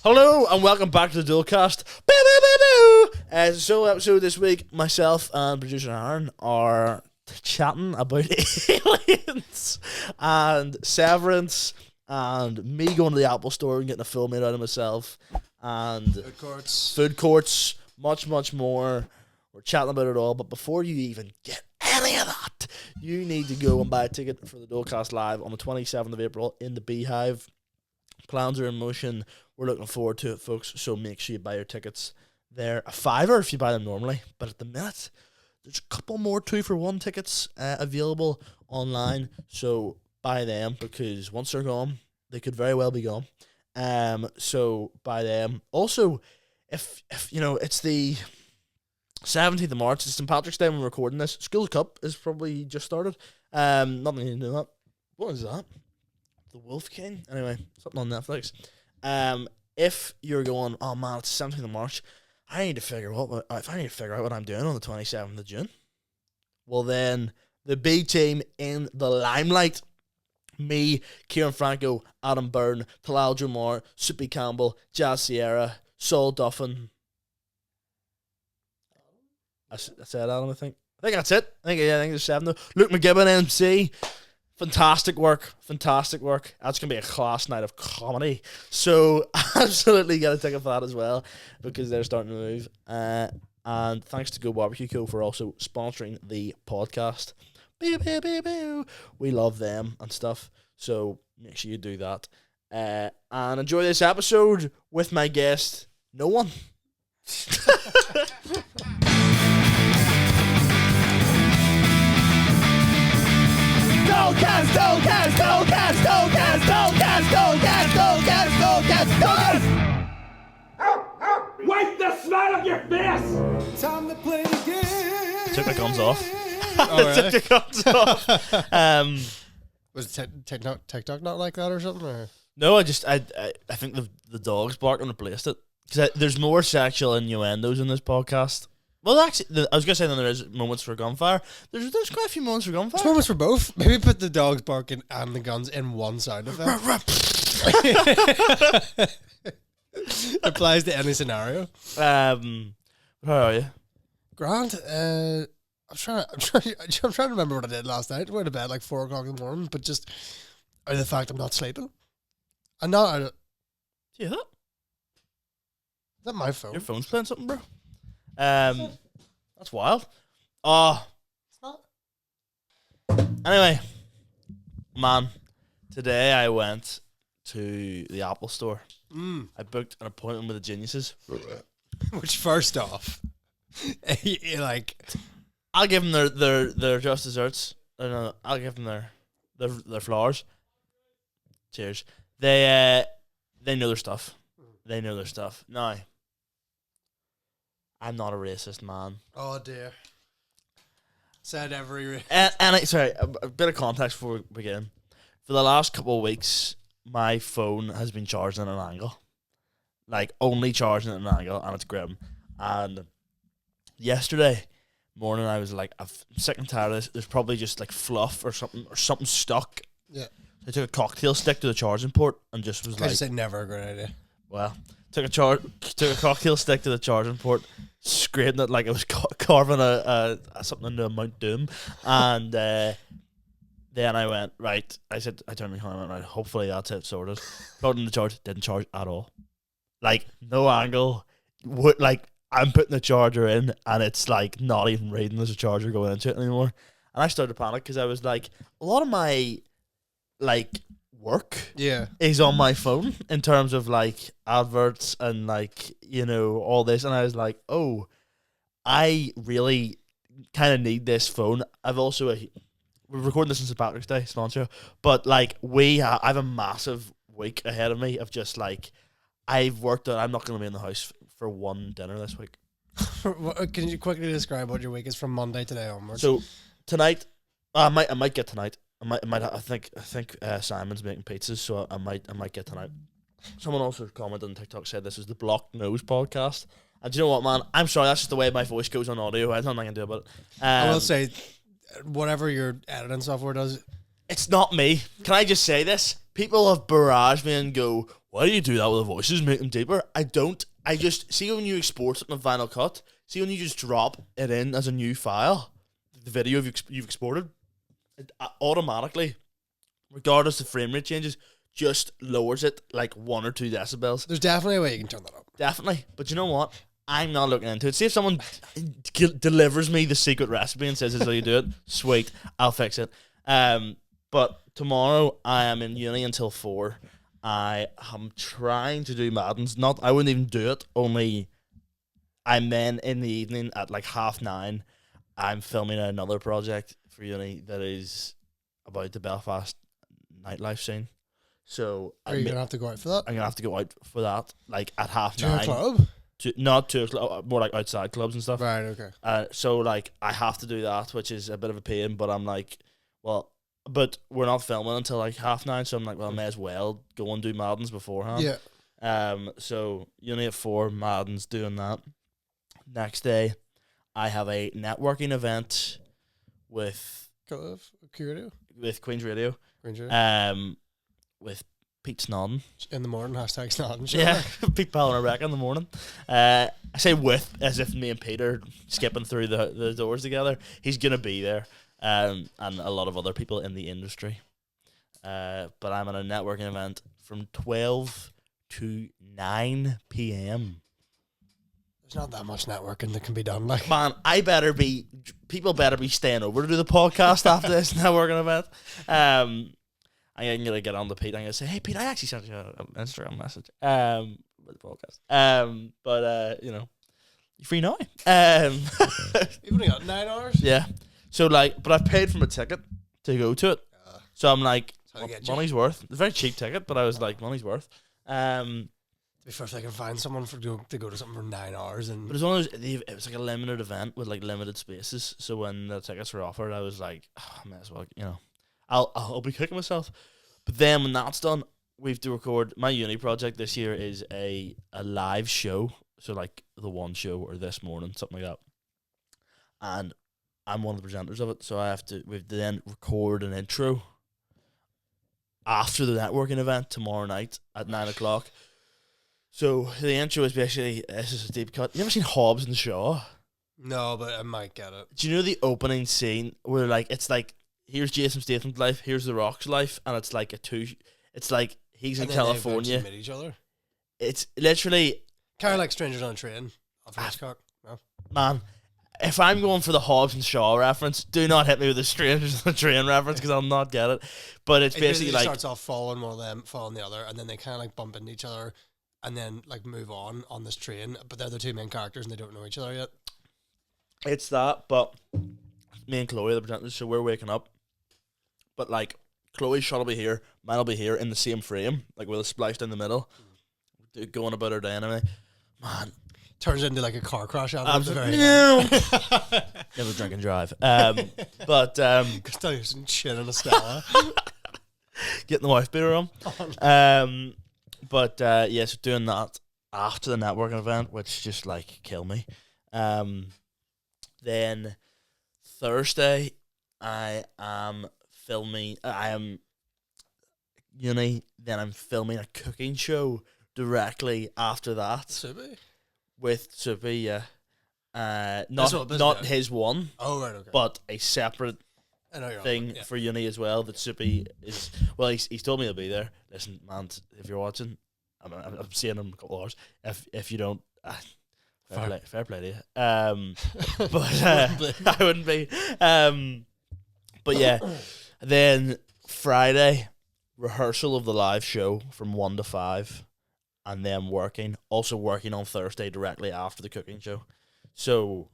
Hello and welcome back to the Dolecast. Solo episode this week. Myself and producer Aaron are chatting about aliens and severance and me going to the Apple store and getting a film made out of myself and food courts, much more. We're chatting about it all, but before you even get any of that, you need to go and buy a ticket for the Dolecast Live on the 27th of April in the Beehive. Plans are in motion. We're looking forward to it, folks, so make sure you buy your tickets. They're a $5 if you buy them normally, but at the minute, there's a couple more 2-for-1 tickets available online, so buy them, because once they're gone, they could very well be gone. So buy them. Also, if you know, it's the 17th of March, it's St. Patrick's Day when we're recording this. School Cup is probably just started. Nothing to do that. What is that? The Wolf King? Anyway, something on Netflix. If you're going, oh man, it's 17th of March, I need to figure out what I'm doing on the 27th of June. Well then, the B team in the limelight. Me, Kieran Franco, Adam Byrne, 𝐿𝙊𝙇𝙀𝑃, Soupy Campbell, Jazz Sierra, Saul Duffin. I said Adam, I think that's it. I think there's 7 though. Luke McGibbon, MC. Fantastic work. That's going to be a class night of comedy. So, absolutely get a ticket for that as well, because they're starting to move. And thanks to 𝐿𝙊𝙇𝙀𝑃 for also sponsoring the podcast. We love them and stuff. So, make sure you do that. And enjoy this episode with my guest, no one. Wipe the smell of your face! Time to play the game. Took my guns off. Oh, really? Took the guns off. Was TikTok not like that or something? Or? No, I think the dogs barking replaced it. Because there's more sexual innuendos in this podcast. Well, actually, I was going to say that there is moments for gunfire. There's quite a few moments for gunfire. There's moments for both. Maybe put the dogs barking and the guns in one sound effect. Applies to any scenario. How are you? Grant, I'm trying to remember what I did last night. I went to bed like 4 o'clock in the morning, but just out of the fact I'm not sleeping. I'm not. Do you hear that? Is that my phone? Your phone's playing something, bro. That's wild. Oh, It's not. Anyway, man, today I went to the Apple store. I booked an appointment with the geniuses. Which, first off, like, I'll give them their just desserts. No, I'll give them their flowers. Cheers. They know their stuff. They know their stuff. Now, I'm not a racist man. oh dear. Said every. Sorry, a bit of context before we begin. For the last couple of weeks, my phone has been charged at an angle. Like, only charging at an angle, and it's grim. And yesterday morning, I was like, I'm sick and tired of this. There's probably just like fluff or something stuck. Yeah. So I took a cocktail stick to the charging port and just was I like, just said never a great idea. well, took a cocktail stick to the charging port, scraped it like it was carving something into a Mount Doom, and then I went right. I turned the corner and went right. Hopefully that's it sorted. Plugged in the charge, didn't charge at all. Like, no angle. Like, I'm putting the charger in and it's like not even reading there's a charger going into it anymore. And I started to panic because I was like, a lot of my like work is on my phone in terms of like adverts and like, you know, all this. And I was like, oh, I really kind of need this phone. I've also we're recording this on St. Patrick's Day, sponsor, but like I have a massive week ahead of me of just like, I've worked on, I'm not going to be in the house for one dinner this week. Can you quickly describe what your week is from Monday today onwards? So tonight, I might get tonight. I think Simon's making pizzas, so I might get tonight. Someone also commented on TikTok, said this is the Blocked Nose podcast. And do you know what, man? I'm sorry, that's just the way my voice goes on audio. There's nothing I can do about it. I will say, whatever your editing software does, it's not me. Can I just say this? people have barraged me and go, why do you do that with the voices, make them deeper? I don't. I just, see when you export something in Final Cut, see when you just drop it in as a new file, the video you've exported, it automatically, regardless of frame rate changes, just lowers it like 1 or 2 decibels. There's definitely a way you can turn that up. Definitely. But you know what? I'm not looking into it. See if someone delivers me the secret recipe and says this is how you do it. Sweet. I'll fix it. But tomorrow I am in uni until 4. I am trying to do Maddens. I wouldn't even do it. Only I'm then in the evening at like 9:30. I'm filming another project for uni that is about the Belfast nightlife scene. So Are you gonna have to go out for that? I'm gonna have to go out for that, like at 9:30. To a club? Not to a club, more like outside clubs and stuff. Right. Okay. So like I have to do that, which is a bit of a pain. But I'm like, well, but we're not filming until like 9:30, so I'm like, well, I may as well go and do Maddens beforehand. Yeah. So uni at 4, Maddens, doing that. Next day, I have a networking event with Queen's Radio. With Pete Snodden. In the morning, #Snodden. Sure. Yeah, Pete Pal and Rebecca in the morning. I say with, as if me and Pete are skipping through the doors together. He's going to be there, and a lot of other people in the industry. But I'm at a networking event from 12 to 9 p.m. There's not that much networking that can be done. Like, man, people better be staying over to do the podcast after this networking event. I'm gonna get on to Pete. I'm gonna say, hey Pete, I actually sent you an Instagram message. With the podcast. But you know, you're free now. you've only got 9 hours. Yeah. So like, but I've paid for my ticket to go to it. So I'm like, money's worth. It's a very cheap ticket, but I was like, money's worth. To be fair, if they can find someone to go to something for 9 hours, and but it was one of those, it was like a limited event with like limited spaces. So when the tickets were offered, I was like, oh, I may as well, you know, I'll be kicking myself. But then when that's done, we have to record. My uni project this year is a live show. So like the One Show or This Morning, something like that. And I'm one of the presenters of it, so we have to then record an intro after the networking event tomorrow night at 9:00. So the intro is basically, this is a deep cut. You ever seen Hobbs in the Shaw? No, but I might get it. Do you know the opening scene where like it's like, here's Jason Statham's life, here's The Rock's life, and it's like it's like he's in California. Meet each other. It's literally kind of like Strangers on a Train of Hitchcock. No, man. If I'm going for the Hobbs and Shaw reference, do not hit me with the Strangers on a Train reference because I'll not get it. But it's basically like starts off following one of them, following the other, and then they kind of like bump into each other, and then like move on this train. But they're the two main characters, and they don't know each other yet. It's that, but me and Chloe, the presenters, so we're waking up. But like Chloe's shot will be here, mine will be here in the same frame, like with a splice down the middle, going about her day anyway. Man, turns into like a car crash out of the very never drink and drive. But tell you some shit in a Stella. Getting the wife beater on. But yeah, so doing that after the networking event, which just like kill me. Then Thursday, I am uni. Then I'm filming a cooking show directly after that. Subi? With Subi, yeah. Not his one. Oh, right, okay. But a separate thing for uni as well. That Subi is. Well, he's told me he'll be there. Listen, man, if you're watching, I'm seeing him in a couple of hours. If you don't, fair play to you. But I wouldn't be. But yeah, then Friday rehearsal of the live show from 1 to 5. And then also working on Thursday directly after the cooking show. So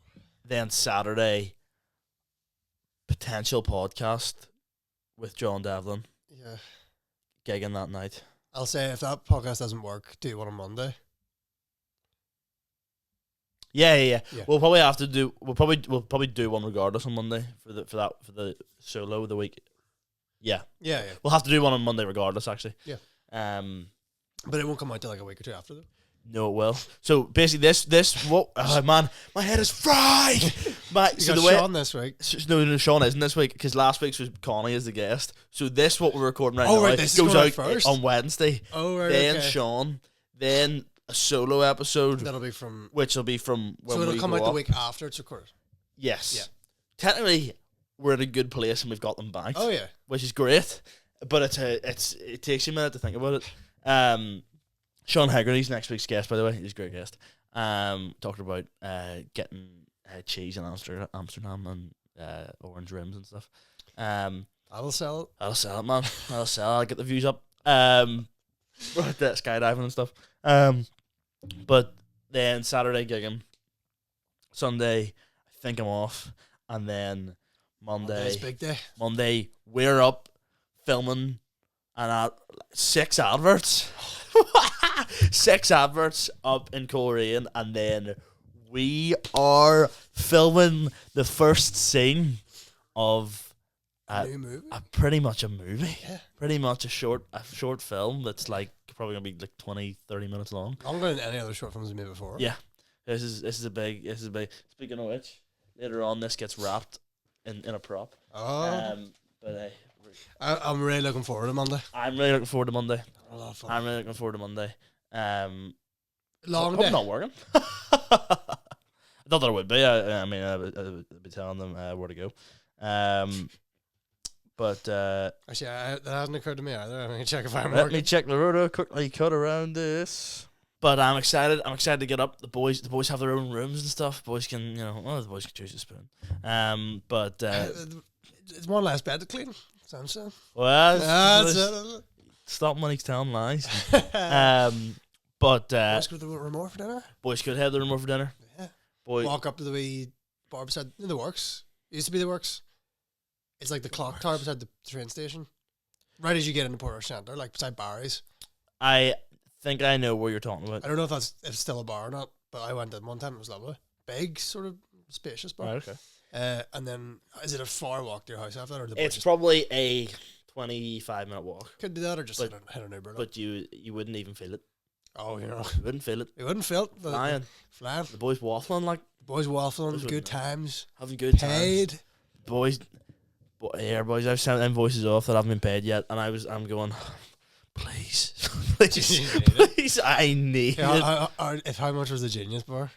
then Saturday, potential podcast with John Devlin. Yeah. Gigging that night. I'll say if that podcast doesn't work, do one on Monday. Yeah. We'll probably have to do. We'll probably do one regardless on Monday for the solo of the week. Yeah. We'll have to do one on Monday regardless. Actually. Yeah. But it won't come out till like a week or two after, though. No, it will. So basically, what? Oh, man, my head is fried. You got Sean this week. No, Sean isn't this week because last week's was Connie as the guest. So this what we're recording right Oh, now right, this goes is out first. on Wednesday. Oh, right, Then okay. Sean, then a solo episode, That'll be from. which will be from when So it'll we come go out the up. week after it's recorded. Yes. Yeah. Technically, we're at a good place and we've got them banked. Oh yeah. Which is great, but it takes you a minute to think about it. Sean Haggerty's next week's guest, by the way. He's a great guest. Talking about getting cheese in Amsterdam and orange rims and stuff. I'll sell it. I'll sell it, man. I'll sell it. I'll get the views up. That skydiving and stuff. But then Saturday gigging. Sunday, I think I'm off. And then Monday's big day. Monday, we're up filming and 6 adverts. 6 adverts up in Coleraine, and then we are filming the first scene of New movie. pretty much a movie. Yeah. Pretty much a short film that's like probably gonna be like 20-30 minutes long. Longer than any other short films we made before. Yeah. This is a big. Speaking of which, later on this gets wrapped in a prop. Oh. But I'm really looking forward to Monday. I'm really looking forward to Monday. A lot of fun. I'm really looking forward to Monday. Long Hope day. I'm not working. I thought that it would be. I mean, I would be telling them where to go. But Actually, that hasn't occurred to me either. I'm gonna check if I'm let working. me check the rotor quickly. Cut around this. But I'm excited. I'm excited to get up. The boys have their own rooms and stuff. Boys can, the boys can choose a spoon. But It's one less bed to clean. Sounds so. well, stop when he's telling lies. But Let's go to the room more for dinner. boys could head to the room more for dinner. Yeah. Boy, Walk up to the wee bar beside in the works. It used to be the works. It's like the clock tower beside the train station. Right as you get into Port Centre, like beside Barry's. I think I know what you're talking about. I don't know if it's still a bar or not, but I went there one time. It was lovely. Big, sort of spacious bar. Right, okay. And then, is it a far walk to your house after that? Or the It's probably a 25-minute walk, could do that or just but- hit an Uber. Like. but you wouldn't even feel it. Oh, You wouldn't feel it. it wouldn't feel it. Flying. Flying. The boys waffling like Boys waffling, Boys good wouldn't. times. having good Paid. times. Boys, boys, I've sent them voices off that haven't been paid yet, and I'm going, please, please, You need it. please, I need it. How much was the Genius bar?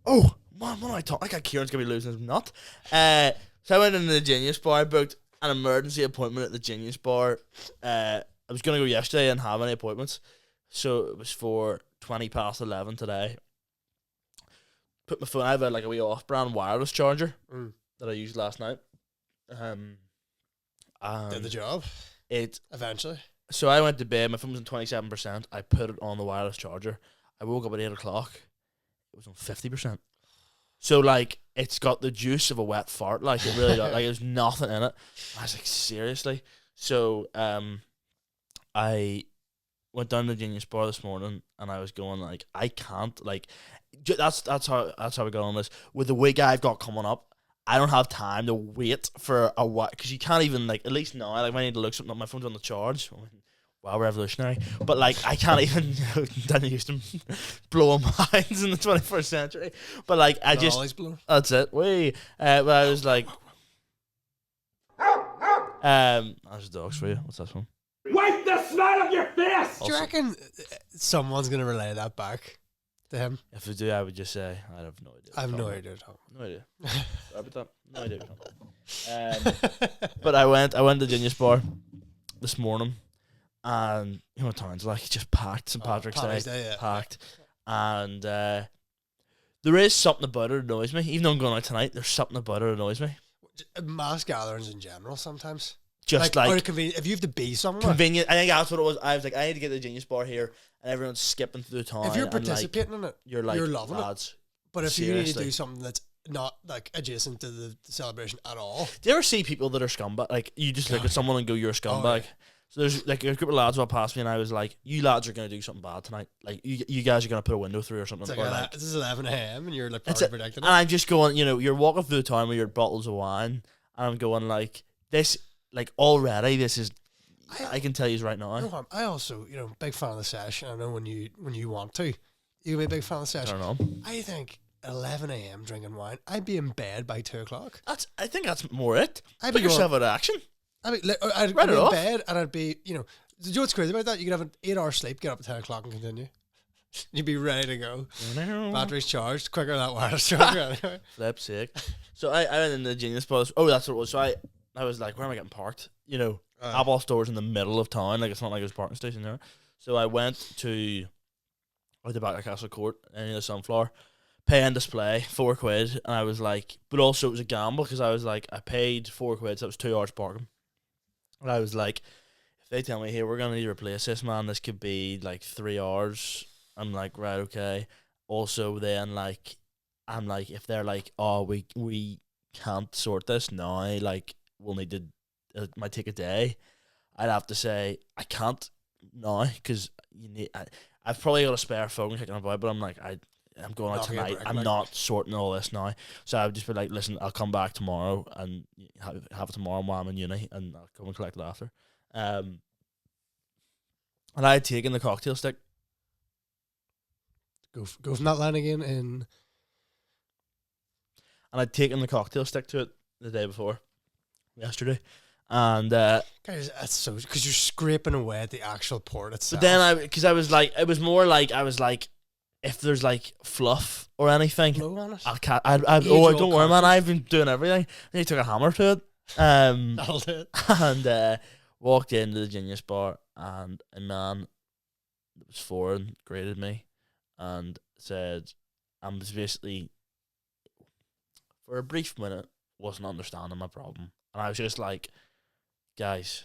Oh, man, what am I talking? I got Kieran's going to be losing his nut. So I went into the Genius Bar. I booked an emergency appointment at the Genius Bar. I was going to go yesterday and have any appointments. So it was for 11:20 today. Put my phone, I have a wee off-brand wireless charger that I used last night. Did the job It eventually. So I went to bed, my phone was on 27%. I put it on the wireless charger. I woke up at 8 o'clock. It was on 50%. So, it's got the juice of a wet fart. It really does. There's nothing in it. I was like, seriously? So, I went down to the Genius Bar this morning, and I was going, I can't, that's how we got on this. With the week I've got coming up, I don't have time to wait for a while, because you can't even, at least now, I need to look something up. My phone's on the charge. Wow, revolutionary. But, I can't even, didn't use them blowing minds in the 21st century. But, I just, Always blown. that's it. But I was like, there's dogs for you. What's this one? Wipe the smell of your face! Do you reckon someone's gonna relay that back to him? If I do, I would just say, I have no idea. I have no idea. Tom. No idea. Sorry about that. No idea. But I went to Genius Bar this morning, and you know what town's like, just packed. St. Patrick's Paddy's Day, Day, yeah. packed, and there is something about it that annoys me. Even though I'm going out tonight, there's something about it that annoys me. Mass gatherings in general sometimes. Just or convenient. If you have to be somewhere, convenient. I think that's what it was. I was like, I need to get to the Genius Bar here, and everyone's skipping through the town. if you're and, participating in it, you're loving it. lads. But if you need to seriously. do something that's not adjacent to the celebration at all, Do you ever see people that are scumbag? You just look at someone and go, "You're a scumbag." yeah. So there's a group of lads walked past me, and I was like, "You lads are gonna do something bad tonight. You guys are gonna put a window through or something." it's Or, this is 11 a.m. and you're That's probably it. predicting And it. I'm just going, you're walking through the town with your bottles of wine, and I'm going this, already this is, I can tell you right now. No harm. I also, big fan of the sesh. I know when you want to, you can be a big fan of the sesh. I don't know. I think 11 a.m. drinking wine, I'd be in bed by 2 o'clock. I think that's more it. I'd Put yourself out of action. I'd be in bed and I'd be, do you know what's crazy about that? You could have an 8-hour sleep, get up at 10 o'clock and continue. You'd be ready to go. Batteries charged, quicker than that wireless charger anyway. Flip's sake. So I went in the Genius Bus. Oh, that's what it was. So I was like, where am I getting parked? Apple Store's in the middle of town. Like, it's not like there's a parking station there. So I went to the back of Castle Court in the Sunflower, pay and display, £4. And I was like, but also it was a gamble because I was like, I paid £4, so that was 2 hours parking. And I was like, if they tell me, hey, we're going to need to replace this, man, this could be like 3 hours. I'm like, right, okay. Also, then, like, I'm like, if they're like, oh, we can't sort this now, like, we'll need to, it might take a day. I'd have to say, I can't now, because I've probably got a spare phone kicking about, but I'm like, I'm going out tonight. I'm not sorting all this now. So I would just be like, listen, I'll come back tomorrow and have it tomorrow while I'm in uni, and I'll come and collect it after. And I had taken the cocktail stick. Go from that line again and I'd taken the cocktail stick to it the day before, yesterday, and guys, that's so because you're scraping away at the actual port itself. But then because I was like, it was more like I was like, if there's like fluff or anything, blow on it. Don't worry, man. I've been doing everything. Then he took a hammer to it. That'll do it. And walked into the Genius bar, and a man that was foreign greeted me and said, I was basically, for a brief minute, wasn't understanding my problem. And I was just like, guys,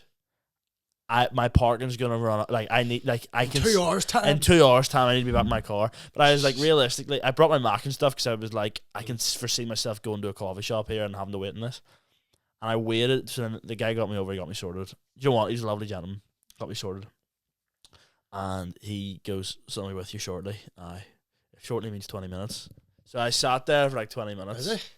my parking's gonna run out. Like, I need, like, I can 2 hours time. In 2 hours time, I need to be back in my car. But I was like, realistically, I brought my Mac and stuff because I was like, I can foresee myself going to a coffee shop here and having to wait in this. And I waited. So then the guy got me over. He got me sorted. You know what? He's a lovely gentleman. Got me sorted. And he goes, so I'll be with you shortly. Shortly means 20 minutes. So I sat there for like 20 minutes. Is it?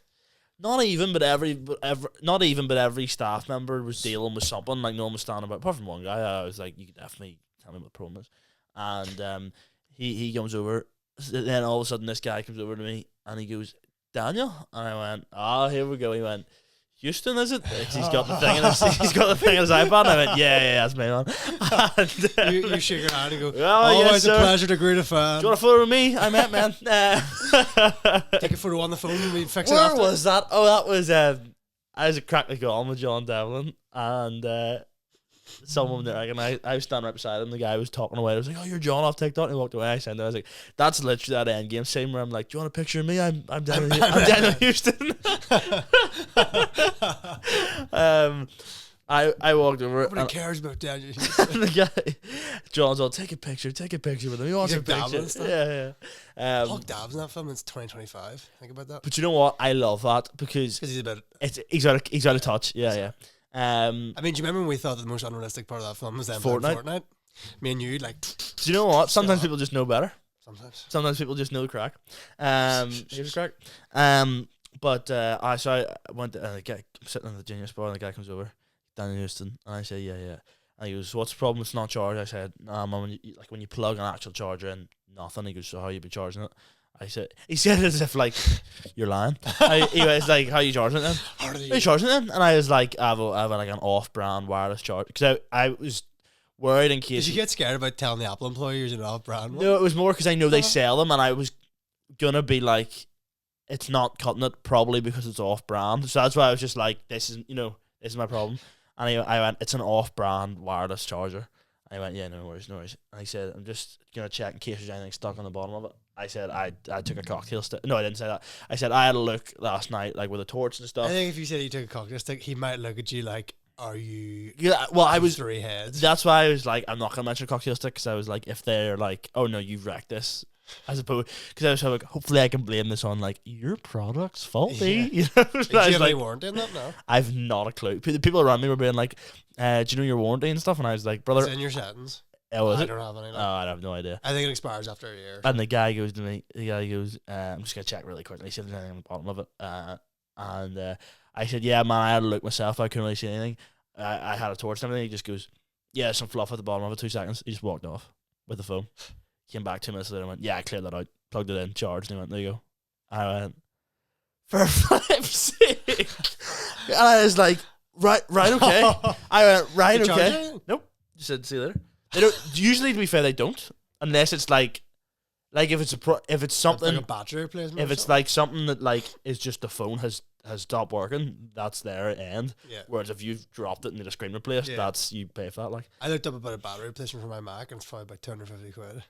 Not even, but every staff member was dealing with something. Like, no one was standing about. Apart from one guy, I was like, you could definitely tell me what the problem is. And he comes over. Then all of a sudden, this guy comes over to me and he goes, Daniel? And I went, here we go. He went, Houston, is it? He's got the thing in his iPad. And I went, yeah, that's me, man. And, you shake your hand and go, yes, it's a pleasure to greet a fan. Do you want a photo with me? I met, man. Take a photo on the phone and we fix it Where after. was that? Oh, that was I was a crack the goal with John Devlin, and someone there, I was standing right beside him. The guy was talking away. I was like, "Oh, you're John off TikTok." And he walked away. I said, "I was like, that's literally that end game scene where I'm like, do you want a picture of me? I'm Daniel Houston." I walked over. Nobody cares about Daniel Houston. And the guy, John's all, take a picture with him. He wants a picture. Yeah. Hulk dabs in that film. It's 2025. Think about that. But you know what? I love that because he's a bit. He's out of touch. Yeah. I mean, do you remember when we thought that the most unrealistic part of that film was them Fortnite? Me and you, like. Do you know what? Sometimes people just know better. Sometimes people just know the crack. Here's the crack. But I went to the guy sitting in the Genius bar, and the guy comes over, Daniel Houston, and I say, yeah. And he goes, what's the problem? It's not charged. I said, nah, man, when you plug an actual charger in, nothing. He goes, so how you be charging it? He said it as if like you're lying. He was like, how are you charging it then? How are you charging it then? And I was like, I have like an off-brand wireless charger because I was worried in case. Did you get scared about telling the Apple employers an off-brand one? No, it was more because I know they sell them, and I was gonna be like, it's not cutting it probably because it's off-brand. So that's why I was just like, this is my problem. And I went, it's an off-brand wireless charger. I went, yeah, no worries. And he said, I'm just gonna check in case there's anything stuck on the bottom of it. I said I took a cocktail stick. No, I didn't say that. I said I had a look last night, like with a torch and stuff. I think if you said you took a cocktail stick, he might look at you like, are you? Yeah, well, I was 3 heads. That's why I was like, I'm not gonna mention a cocktail stick because I was like, if they're like, oh no, you've wrecked this, as opposed because I was like, hopefully I can blame this on like your product's faulty. Yeah. You know, Did you have any warranty in that? No, I've not a clue. The people around me were being like, do you know your warranty and stuff? And I was like, brother, it's in your settings. Oh, I don't have any. Oh, I have no idea. I think it expires after a year. And the guy goes to me. I'm just gonna check really quickly, see if there's anything on the bottom of it. And I said, yeah, man, I had a look myself. I couldn't really see anything. I had a torch and everything. He just goes, yeah, some fluff at the bottom of it, 2 seconds. He just walked off with the phone. Came back 2 minutes later and went, yeah, I cleared that out. Plugged it in, charged, and he went, there you go. I went, for flip's sake. And I was like, right, okay. I went, right, Did you okay. charge it? Nope. Just said, see you later. They don't, usually, to be fair, they don't. Unless it's like if it's if it's something, Like a battery replacement. if or it's something? like something that like is just the phone has stopped working, that's their end. Yeah. Whereas if you've dropped it and need a screen replaced, Yeah. that's you pay for that. Like I looked up about a battery replacement for my Mac, and it's probably about 250 quid.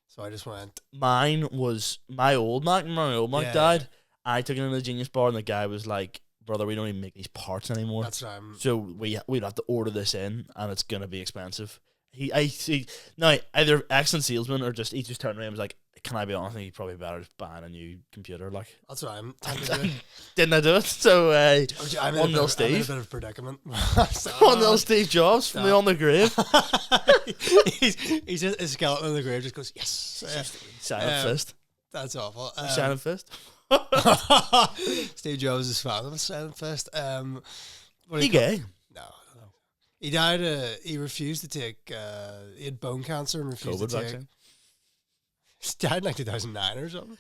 So I just went. mine was my old Mac. My old Mac Yeah. died. I took it into the Genius Bar, and the guy was like, "Brother, we don't even make these parts anymore. That's what I'm. So we'd have to order this in, and it's gonna be expensive." He no, either excellent salesman or he just turned around and was like, "Can I be honest? I think you'd probably better just buying a new computer." Like, That's what I'm. trying to do. didn't I do it? So I'm in a 1-0 bit of- I'm in a Steve. bit of predicament. 1-0 Steve Jobs from the on the grave. he's just a skeleton in the grave. Just goes yes. Silent fist. That's awful. Silent fist. Steve Jobs is fan of a silent fist. What do He you call- gay. No. He died. He refused to take. He had bone cancer and refused COVID to take. vaccine. He died in like 2009 or something.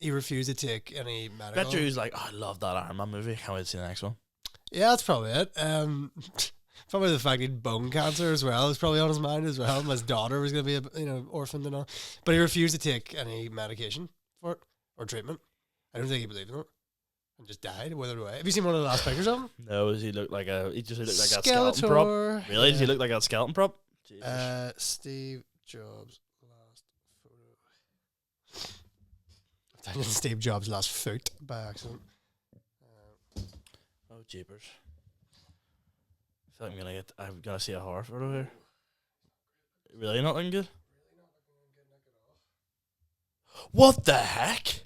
He refused to take any medical. Bet you he was like, oh, I love that Iron Man movie. Can't wait to see the next one. Yeah, that's probably it. Probably the fact he had bone cancer as well is probably on his mind as well. His daughter was going to be orphaned and all, but he refused to take any medication for it or treatment. I don't think he believed in it, and just died, withered away. Have you seen one of the last pictures of him? No, he just looked like that skeleton prop. Skeletor. Really? Does he look like that skeleton prop? Jesus. Steve Jobs' last photo. I've done Steve Jobs' last foot by accident. Oh, jeepers. I feel like I'm gonna see a horror photo here. Really not looking good? What the heck?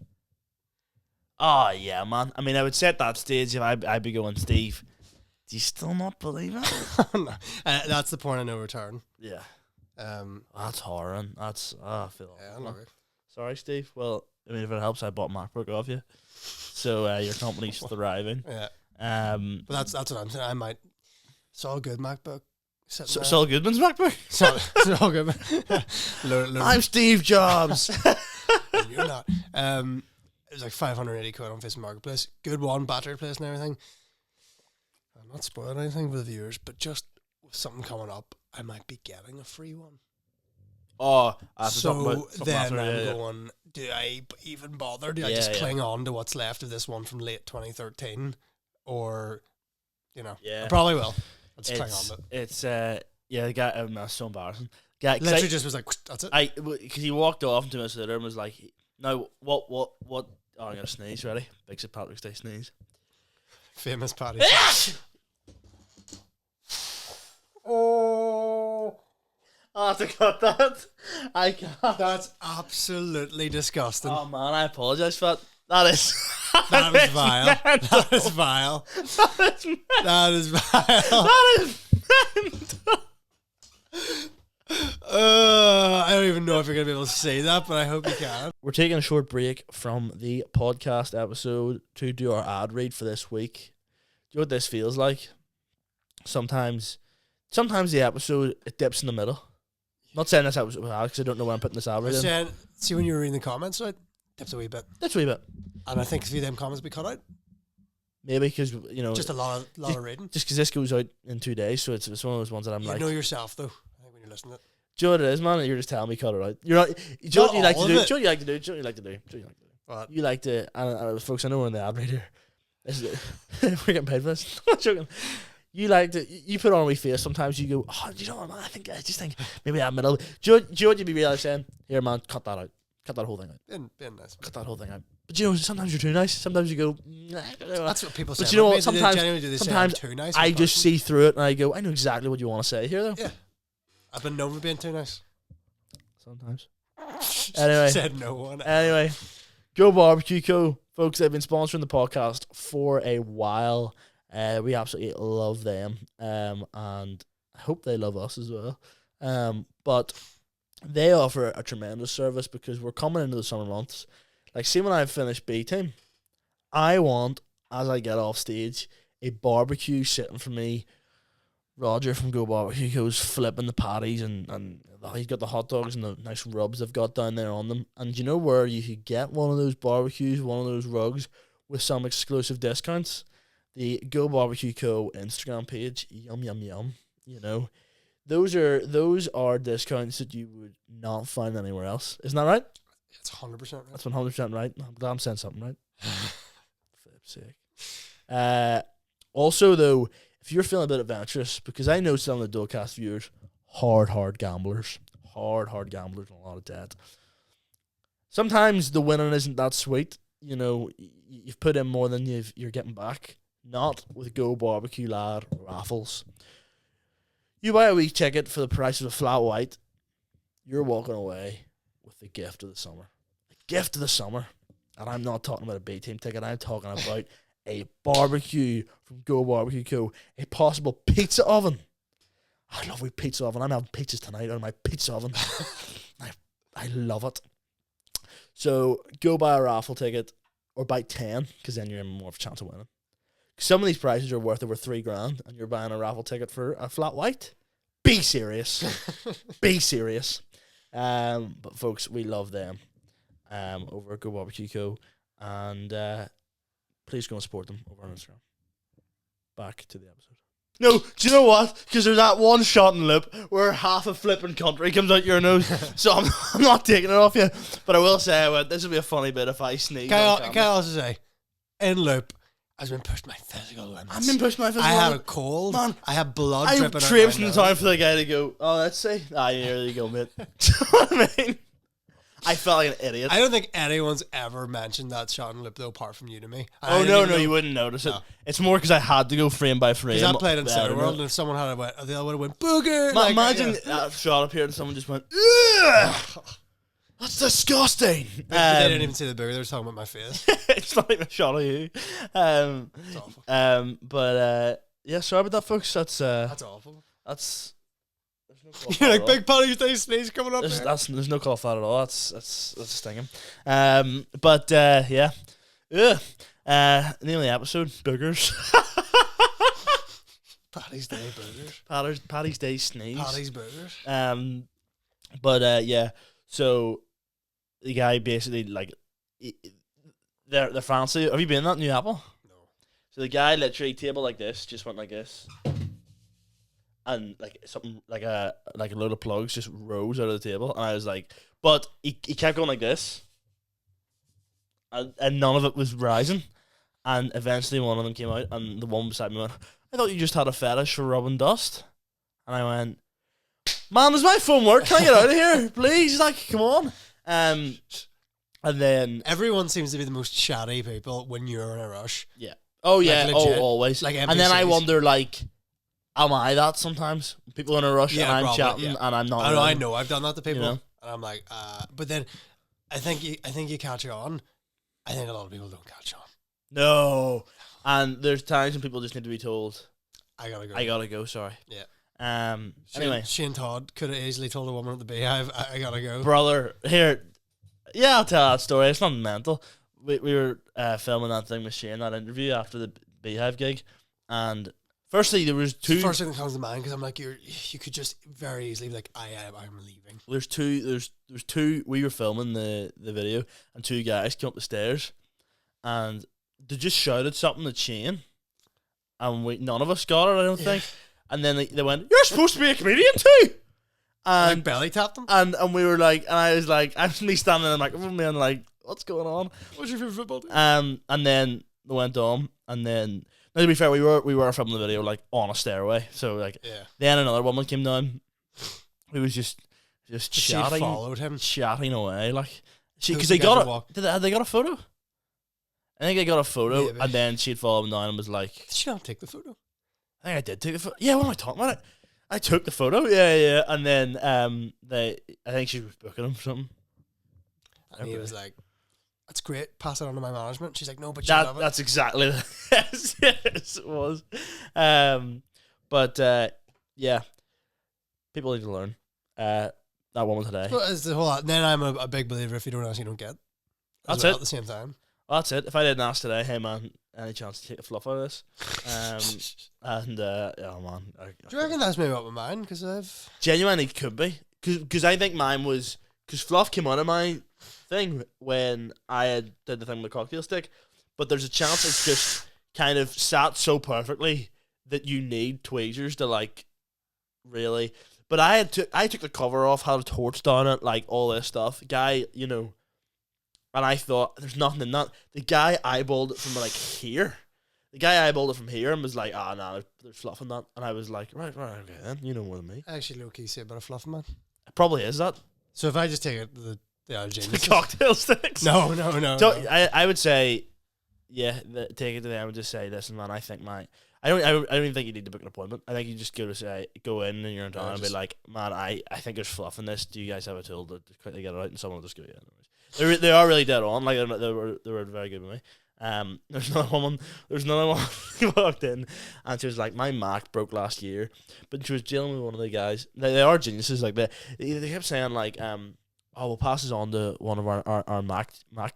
Oh, yeah, man. I mean, I would set that stage if I'd be going, Steve, do you still not believe it? No. That's the point of no return. Yeah. Um, That's horrid. That's, I feel yeah, awful. I'm not Sorry, Steve. Well, I mean, if it helps, I bought MacBook off you. So your company's thriving. Yeah, But but that's what I'm saying. I might. Saul Good MacBook. Saul Goodman's MacBook? Saul Good. I'm Steve Jobs. You're not. It was like 580 quid on Facebook Marketplace. Good one, battery replacement and everything. I'm not spoiling anything for the viewers, but just with something coming up, I might be getting a free one. Oh, So then I'm yeah. going, do I even bother? Do I Yeah, just yeah. cling on to what's left of this one from late 2013? Or, Yeah. I probably will. I'll just cling on to it. It's yeah, the guy. That's so embarrassing. Guy, 'cause Literally just was like, that's it. because he walked off and 2 minutes later and was like, "No, what? Oh, I'm gonna sneeze. Ready? Big St. Patrick's Day sneeze." Famous Patty. Oh, I have to cut that. I can't. That's absolutely disgusting. Oh man, I apologize for that. That is. That is vile. That is vile. That is vile. That is mental. I don't even know if you're going to be able to say that, but I hope you can. We're taking a short break from the podcast episode to do our ad read for this week. Do you know what this feels like? Sometimes the episode, it dips in the middle. Not saying this episode with Alex, I don't know when I'm putting this ad I read was in. saying, see when you were reading the comments, right? Dipped a wee bit. That's a wee bit. And I think a few of them comments will be cut out. Maybe because, Just a lot of reading. just because this goes out in 2 days, so it's one of those ones that I'm You like, know yourself, though, I think, when you're listening to it. do you know what it is, man? You're just telling me cut it out. You're not. Do you know what you Not like to all do? of Do it. you know what you like to do? Do you know what you like to do? Do you know what you like to do? But You like to, and folks, I know we're in the ad read here. This is we're getting paid for this. I'm not joking. You like to, you put on a wee face. Sometimes you go, oh, do you know what, man? I just think maybe that middle. Do you know what you'd be really saying? Here, man, cut that out. Cut that whole thing out. being nice. Cut that whole thing out. But you know, sometimes you're too nice. Sometimes you go, nah, That's what people say. But you know about what? me. They Sometimes, genuinely do. They say sometimes I'm too nice. I in just person. see through it and I go, I know exactly what you want to say here, though. Yeah. I've been known for being too nice. Sometimes. Anyway. Said no one. Anyway, Go Barbecue Co. Folks, they've been sponsoring the podcast for a while. We absolutely love them. And I hope they love us as well. But they offer a tremendous service because we're coming into the summer months. Like, see, when I've finished B Team, I want, as I get off stage, a barbecue sitting for me Roger from Go Barbecue goes flipping the patties and he's got the hot dogs and the nice rubs they've got down there on them. And you know where you could get one of those barbecues, one of those rugs with some exclusive discounts? The Go Barbecue Co. Instagram page, yum yum yum. You know, those are discounts that you would not find anywhere else. Isn't that right? It's 100% right. That's 100% right. I'm glad I'm saying something right. Flip's sake. Also, though, if you're feeling a bit adventurous, because I know some of the Dolecast viewers, hard gamblers, hard gamblers and a lot of debt. Sometimes the winning isn't that sweet. You know, you've put in more than you're getting back. Not with Go Barbecue Lad raffles. You buy a wee ticket for the price of a flat white, you're walking away with the gift of the summer. The gift of the summer. And I'm not talking about a B-team ticket. I'm talking about a barbecue from Go Barbecue Co. A possible pizza oven. I love a pizza oven. I'm having pizzas tonight out of my pizza oven. I love it. So go buy a raffle ticket or buy 10 because then you're in more of a chance of winning. Some of these prices are worth over $3,000 and you're buying a raffle ticket for a flat white. Be serious. Be serious. But folks, we love them over at Go Barbecue Co. And please go and support them over on Instagram. Back to the episode. No, do you know what? Because there's that one shot and loop where half a flipping country comes out your nose. So I'm not taking it off you. But I will say, this will be a funny bit if I sneeze. Can I also say, in loop, I've been pushed my physical limits. I've been pushed my physical limits. I limits. had a cold. Man, I had blood I'm dripping out traipsing my the nose. time for the guy to go, oh, let's see. Ah, yeah, there you go, mate. Do you know what I mean? I felt like an idiot. I don't think anyone's ever mentioned that shot and lip though, apart from you to me. Oh, no, you wouldn't notice it. No. It's more because I had to go frame by frame. Because I played in Cineworld, and if someone had went, they all would have went, booger! Imagine that shot appeared and someone just went, ugh! That's disgusting. They didn't even see the booger, they were talking about my face. It's not even a shot of you. It's awful. But yeah, sorry about that, folks. That's awful. There's no call You're like, at all. Big Paddy's Day sneeze coming up there. There's no call for that at all. That's stinging. But yeah. Ugh. Name of the episode, boogers. Paddy's Day burgers. Paddy's Day sneeze. Paddy's burgers. But yeah, so the guy basically like they're fancy. Have you been in that New Apple? No. So the guy literally table like this, just went like this, and like something like a load of plugs just rose out of the table, and I was like, but he kept going like this, and none of it was rising, and eventually one of them came out, and the one beside me went, I thought you just had a fetish for rubbing dust, and I went, man, does my phone work? Can I get out of here, please? He's like, come on. And then everyone seems to be the most chatty people when you're in a rush. Yeah. Oh yeah. Like legit, always. like and then I NPCs. wonder, like, am I that sometimes? People in a rush Yeah, and I'm probably, chatting yeah. and I'm not. I know. really. I know. I've done that to people, You know? and I'm like, but then I think you catch on. I think a lot of people don't catch on. No. And there's times when people just need to be told, I gotta go. I gotta go. Sorry. Yeah. Anyway, Shane Todd could have easily told a woman at the Beehive, I gotta go. brother, here. Yeah, I'll tell that story. It's not mental. We were filming that thing with Shane, that interview after the Beehive gig, and firstly there was It's two. the first thing that comes to mind because I'm like, you could just very easily be like, I'm leaving. There's two. We were filming the video, and two guys came up the stairs, and they just shouted something at Shane, and none of us got it. I don't think. And then they went, "You're supposed to be a comedian too." Like And belly tapped them. and we were like, and I was like, I'm me standing in the microphone, and like, what's going on? What's your favorite football team? And then they went on, and then now to be fair, we were filming the video like on a stairway, so like Yeah. then another woman came down, who was just She chatting. followed him. Chatting away, like Who's because the they guys got that walked? had they got a photo? I think they got a photo, Maybe. and then she'd followed him down and was like, Did she not take the photo? I think I did take the photo. Yeah, what am I talking about? I took the photo. Yeah, and then I think she was booking him for something. And he was like, "That's great. Pass it on to my management." She's like, "No, but you love it." That's exactly yes, it was. But yeah, people need to learn. That woman today. Well, it's the whole. Then I'm a big believer. If you don't ask, you don't get. That's well it. At the same time. Well, that's it. If I didn't ask today, hey man, any chance to take a fluff out of this? Oh man, Do you reckon that's maybe what with mine? Because I've genuinely could be, because I think mine was because fluff came out of my thing when I did the thing with the cocktail stick, but there's a chance it's just kind of sat so perfectly that you need tweezers to like really. But I took the cover off, had a torch down it, like all this stuff. Guy, you know, and I thought there's nothing in that. The guy eyeballed it from like here. The guy eyeballed it from here and was like, "Ah, no, there's fluff in that." And I was like, "Right, okay, then you know more than me." actually low-key say about a fluff, man. It probably is that So if I just take it, the the cocktail sticks. No. I would say, yeah, take it to them and just say, "Listen, man, I think I don't even think you need to book an appointment. I think you just go in and you're in town and be like, man, I think there's fluff in this. Do you guys have a tool to quickly get it out? And someone will just go, yeah. Anyways. They are really dead on. Like they were very good with me. There's another one who walked in and she was like, my Mac broke last year, but she was dealing with one of the guys. They are geniuses. Like they kept saying like, we'll pass this on to one of our Mac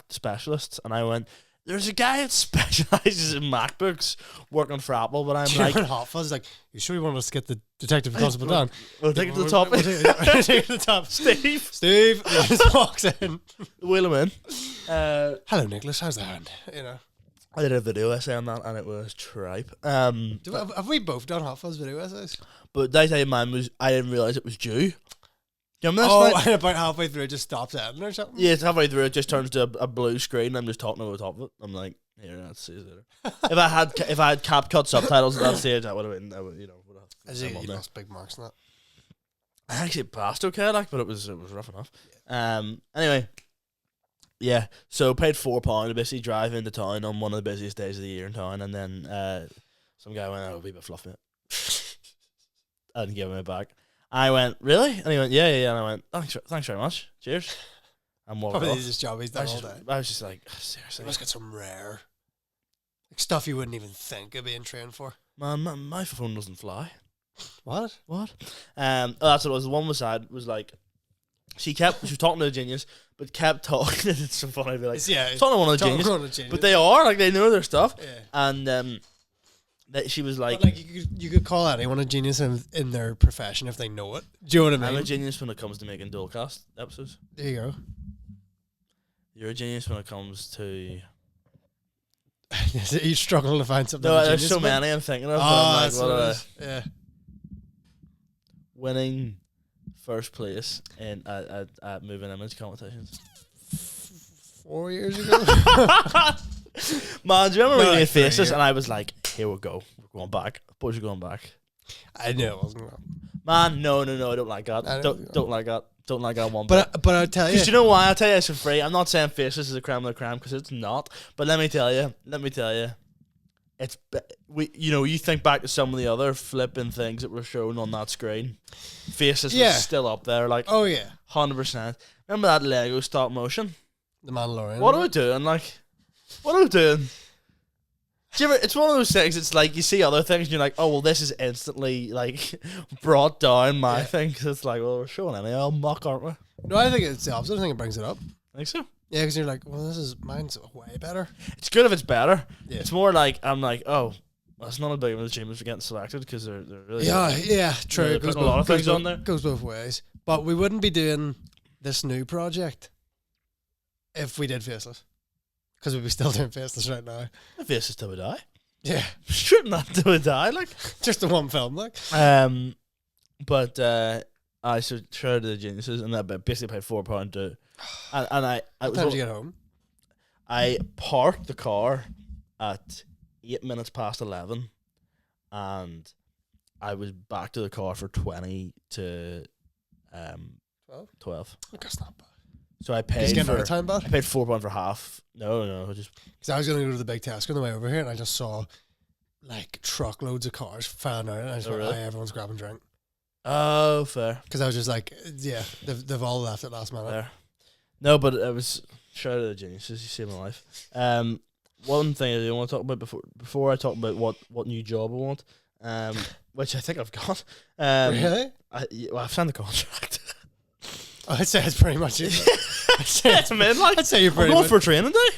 specialists. And I went, there's a guy that specializes in MacBooks working for Apple, but I'm like, Hot Fuzz like, you sure you want us to get the detective constable down? We'll take it to the top. We'll take it to the top. Steve He just walks in. wheel him in. Hello, Nicholas. How's the hand? You know. I did a video essay on that, and it was tripe. Have we both done Hot Fuzz video essays? But that time mine was, I didn't realize it was due. Do you remember this? And about halfway through, it just stops ending or something. Yeah, it's halfway through. It just turns to a blue screen. And I'm just talking over the top of it. I'm like, here, let's see it later. if I had CapCut subtitles at that stage, I would have been, would have. As you lost big marks on that. I actually passed okay, like, but it was rough enough. Anyway, yeah. So paid £4 to basically drive into town on one of the busiest days of the year in town, and then some guy went, "Oh, be a bit fluff, mate." I didn't give him it back. I went, "Really?" And he went, yeah. And I went, thanks very much. Cheers. I'm walking Probably off. this job he's done all day. I was just like, seriously. Let's get some rare, like stuff you wouldn't even think of being trained for. Man, my phone doesn't fly. What? That's what it was. The one beside was like, she was talking to a genius, but kept talking. It's so funny. Be like, talking to one of the genius, but they are like, they know their stuff. Yeah. And she was like, but like you could call anyone a genius in their profession if they know it. Do you know what I mean? I'm a genius when it comes to making Dolecast episodes. There you go. You're a genius when it comes to. You struggling to find something. No, there's so many I'm thinking of. Oh, I'm like, yeah. Winning first place in at moving image competitions. 4 years ago. Man, do you remember when we like made faces 3 years. and I was like, here we go. We're going back. Boys are going back. I knew it wasn't. Man, no, I don't like that. I Don't like that. Don't like that one bit. But I'll tell you. Because you know why? I'll tell you it's for free. I'm not saying faces is a creme of the creme because it's not. But let me tell you, it's you think back to some of the other flipping things that were shown on that screen. Faces was still up there, like, oh yeah, 100%. Remember that Lego stop motion? The Mandalorian. What are we doing? Like, what are we doing? Do you ever, it's one of those things. It's like you see other things, and you're like, oh well, this is instantly like brought down my thing. Because it's like, well, we're showing any old muck, aren't we? No, I think it's the opposite. I think it brings it up. Think so? Yeah, because you're like, well, mine's way better. It's good if it's better. Yeah. It's more like I'm like, oh, well, it's not a big of an achievement for getting selected because they're really True. They're putting a lot of things on there. Goes both ways. But we wouldn't be doing this new project if we did Faceless. Because we'd be still doing Faceless right now. The faces till we die. Yeah. Shouldn't that till we die, like. Just the one film, like. But I showed the geniuses and that basically paid £4 to, and I. What time did you get home? I parked the car at 8 minutes past 11, and I was back to the car for 20 to 12. Look, that's not bad. So I Did you paid get for another time back? I paid £4 for half. No, just Because I was going to go to the big Tesco on the way over here, and I just saw like truckloads of cars fan out, and I just went, really? "Aye, everyone's grabbing drink." oh fair. Because I was just like, yeah, they've all left at last minute. There. No, but it was shout out to the geniuses. You saved my life. One thing I do want to talk about before I talk about what new job I want, which I think I've got. Really? I've signed the contract. I'd say it's pretty much it. I'd say I'm in, like, I'd say you're I'm pretty going much. for a training day.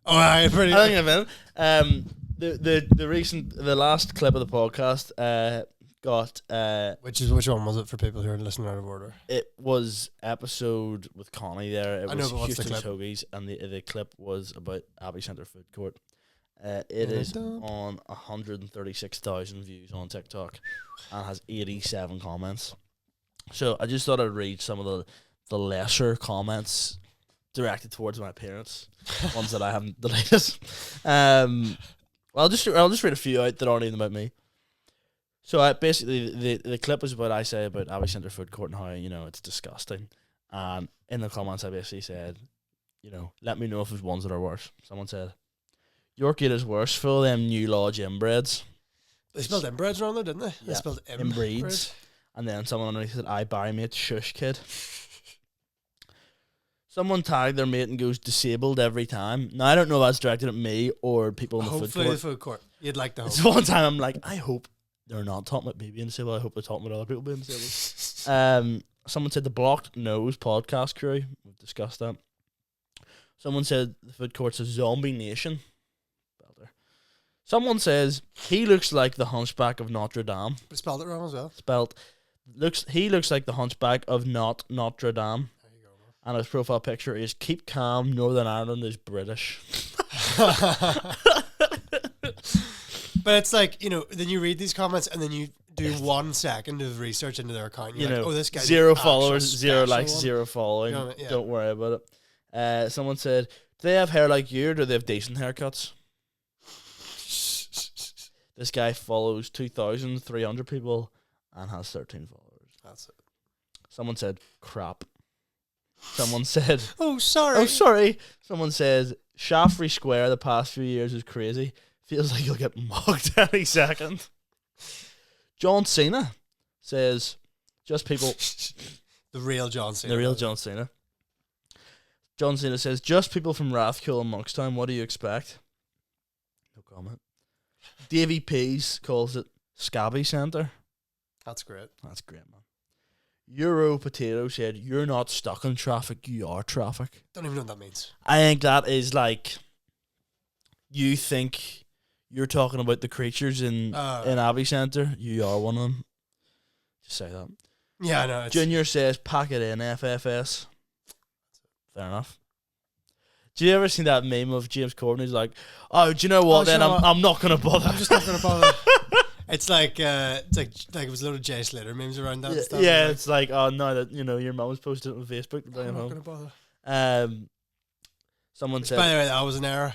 Oh, I pretty. I think I've been. The last clip of the podcast got Which one was it for people who are listening out of order? it was episode with Connie there. It I know, was but what's the Houston's clip? Hoagies, and the clip was about Abbey Centre Food Court. It is on 136,000 views on TikTok and has 87 comments. So I just thought I'd read some of the lesser comments directed towards my parents, ones that I haven't deleted. I'll just read a few out that aren't even about me. So basically the clip is about I say about Abbey Centre Food Court and how it's disgusting. And in the comments I basically said, let me know if there's ones that are worse. Someone said, Yorkgate is worse, full of them new lodge inbreds. They spelled inbreds wrong though, didn't they? They Yeah, spelled inbreeds. And then someone underneath said, I buy mate, shush kid. Someone tagged their mate and goes, disabled every time. Now, I don't know if that's directed at me or people in the food Hopefully court. the food court. You'd like the hope. So one time I'm like, I hope they're not talking about me being disabled. I hope they're talking about other people being disabled. Someone said the Blocked Nose podcast crew. We've discussed that. Someone said the food court's a zombie nation. Someone says he looks like the Hunchback of Notre Dame. But spelled it wrong as well. He looks like the Hunchback of not Notre Dame. There you go, man. And his profile picture is keep calm, Northern Ireland is British. But it's like, then you read these comments and then you do 1 second of research into their account. You're like, oh, this guy's 0 an actual followers, 0 special likes, one. 0 following. You know what I mean? Yeah. Don't worry about it. Someone said, do they have hair like you or do they have decent haircuts? This guy follows 2,300 people and has 13 followers. That's it. Someone said, crap. Someone said, Oh, sorry. oh, sorry. Someone says, Shaftesbury Square the past few years is crazy. Feels like you'll get mugged any second. John Cena says, just people... The real John Cena. The real John Cena. John Cena says, just people from Rathcoole and Monkstown, what do you expect? No comment. Davy Pease calls it Scabby Centre. That's great. That's great, man. Euro Potato said, you're not stuck in traffic, you are traffic. Don't even know what that means. I think that is like, you think you're talking about the creatures in Abbey Centre, you are one of them. Just say that. Yeah, I know. Junior says, pack it in, FFS. Fair enough. Do you ever see that meme of James Corden? He's like, oh, do you know what? I'm not going to bother. I'm just not going to bother. It's like it was a load of Jay Slater memes around that and stuff. Yeah, it's like, oh no, that your mum was posted it on Facebook to bring it I'm not home. going to bother. Someone said, By the way, that was an error.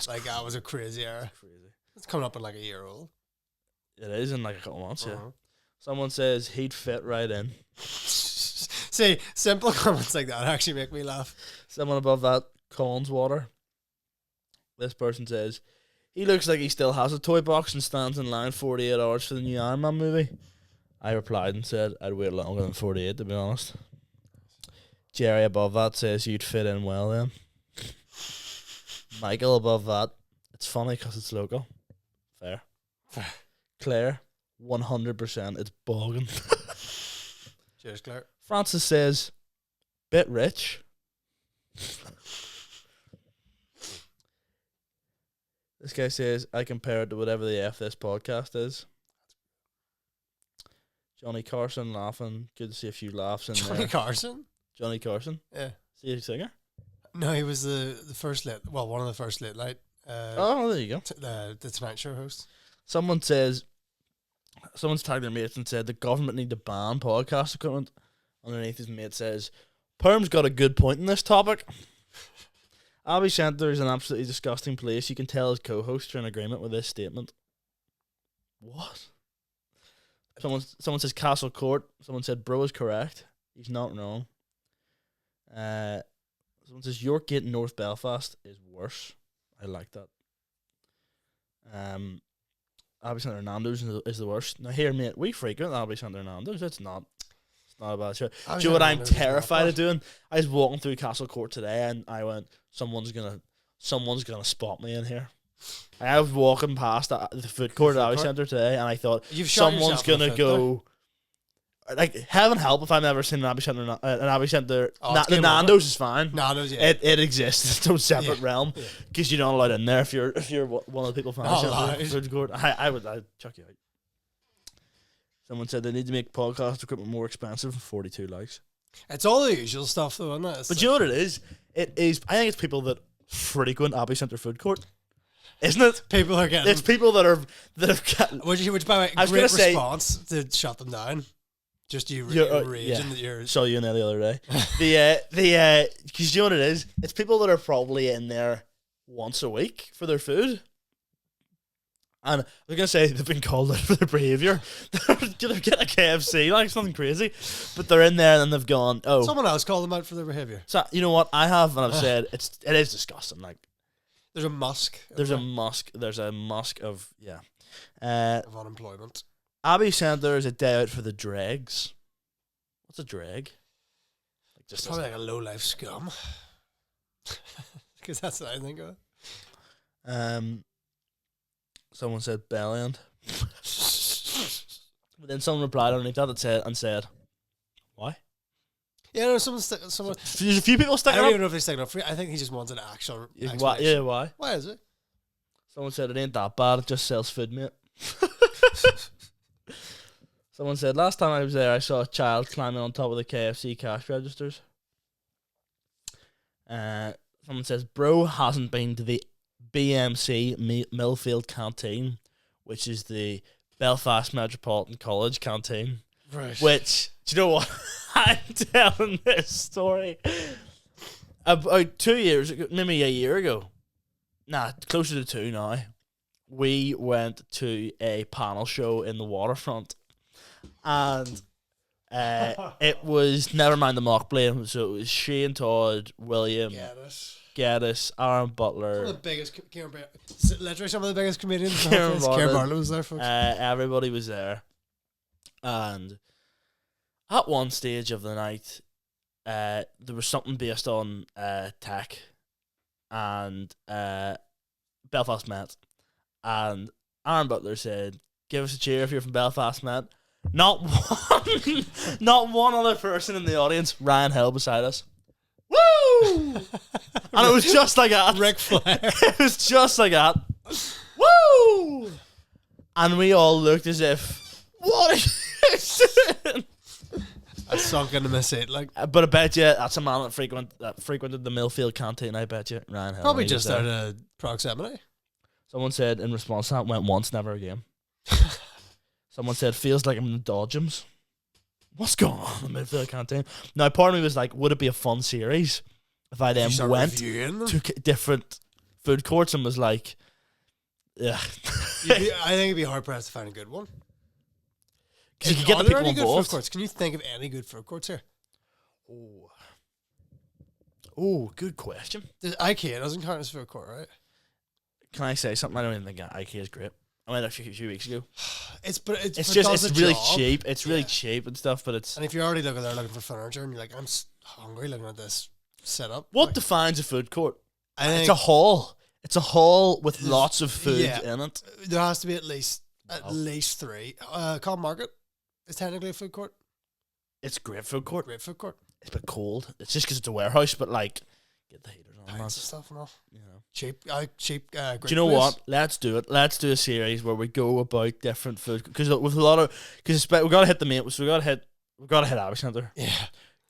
That was a crazy error. crazy. It's coming up in like a year old. It is in like a couple months, yeah. Uh-huh. Someone says he'd fit right in. See, simple comments like that actually make me laugh. Someone above that, Collins Water. This person says, he looks like he still has a toy box and stands in line 48 hours for the new Iron Man movie. I replied and said, I'd wait longer than 48, to be honest. Jerry above that says, you'd fit in well then. Michael above that, it's funny because it's local. Fair. Claire, 100%, it's bogging. Cheers, Claire. Francis says, bit rich. This guy says, I compare it to whatever the F this podcast is. Johnny Carson laughing. Good to see a few laughs in Johnny there. Carson? Johnny Carson? Yeah. Is he a singer? No, he was the first one of the first late night. Oh, there you go. The Tonight Show host. Someone's tagged their mates and said the government need to ban podcast equipment. Underneath his mate says, Perm's got a good point in this topic. Abbey Centre is an absolutely disgusting place. You can tell his co-hosts are in agreement with this statement. What? Someone says Castle Court. Someone said bro is correct. He's not wrong. Someone says Yorkgate North Belfast is worse. I like that. Abbey Centre Nando's is the worst. Now here, mate, we frequent Abbey Centre Nando's. It's not a bad show. Do you know what I'm terrified of doing? I was walking through Castle Court today and I went, someone's gonna spot me in here. I was walking past the food court at Abbey Centre today and I thought, someone's gonna go, like heaven help if I've never seen an Abbey Centre. Oh, it's The game Nando's is fine. Nando's, yeah. It exists. It's its own separate Yeah. realm because you're not allowed in there if you're one of the people from Not Abbey allowed. Centre food court. I'd chuck you out. Someone said they need to make podcast equipment more expensive. 42 likes. It's all the usual stuff, though, isn't it? It's But you know what it is? It is. I think it's people that frequent Abbey Centre food court, isn't it? people are getting. It's people that have got. Which by the way, I was great gonna say- response to shut them down. Just you raging yeah. that you're. Saw you in there the other day. Because you know what it is? It's people that are probably in there once a week for their food. And I was going to say they've been called out for their behaviour. They're getting a KFC, like something crazy. But they're in there and then they've gone, oh. Someone else called them out for their behavior. So, you know what? I have, and I've said, it is disgusting. Like, There's a Musk. there's a musk of, yeah. Of unemployment. Abbey Centre is a day out for the dregs. What's a dreg? Like It's probably like a low life scum. Because that's what I think of. Someone said Bellend. But then someone replied underneath that said, why? Yeah, no, someone. There's a few people I sticking don't up. even know if they're sticking up for you. I think he just wants an actual. Why? Explanation. Yeah, why? Why is it? Someone said it ain't that bad. It just sells food, mate. Someone said last time I was there, I saw a child climbing on top of the KFC cash registers. Someone says bro hasn't been to the BMC Millfield canteen, which is the Belfast Metropolitan College canteen. Right. Which, do you know what? I'm telling this story about 2 years ago, maybe a year ago. Nah, closer to 2 now. We went to a panel show in the waterfront, and it was never mind the mock blame. So it was Shane Todd, William, Geddes, Aaron Butler. One of the biggest, literally some of the biggest comedians. Kieran Kieran Bartlett. Bartlett was there, folks. Everybody was there, and at one stage of the night, there was something based on tech and Belfast Met, and Aaron Butler said, "Give us a cheer if you're from Belfast Met." Not one, not one other person in the audience. Ryan Hill beside us. Woo! And it was just like that. Ric Flair. It was just like that. Woo! And we all looked as if, what are you doing? I sunk into my seat. Like, But I bet you that's a man that frequented the Millfield canteen. I bet you, Ryan Hill. probably he was just there. out of proximity. Someone said in response to that, went once, never again. Someone said, feels like I'm in the Dodgems. What's going on in the Millfield canteen? Now, part of me was like, would it be a fun series if I then went to different food courts and was like, yeah. I think it'd be hard pressed to find a good one. Because you could get Are the there people any good food involved. courts? Can you think of any good food courts here? Oh, good question. IKEA doesn't count as food court, right? Can I say something? I don't even think IKEA is great. I went actually a few weeks ago. It's Really cheap. It's really cheap and stuff, but it's... And if you're already looking there looking for furniture and you're like, I'm hungry looking at this setup. What like, defines a food court? I think It's a hall. It's a hall with lots of food yeah. in it. there has to be at least 3. Cobb Market is technically a food court. It's a great food court. Great food court. It's a bit cold. It's just because it's a warehouse, but like, get the heaters on. Pints man. and stuff and all. You know. Cheap. Great Do you know place. what? Let's do it. Let's do a series where we go about different food because with a lot of we got to hit the main. So we got to hit Abbey Centre. Yeah.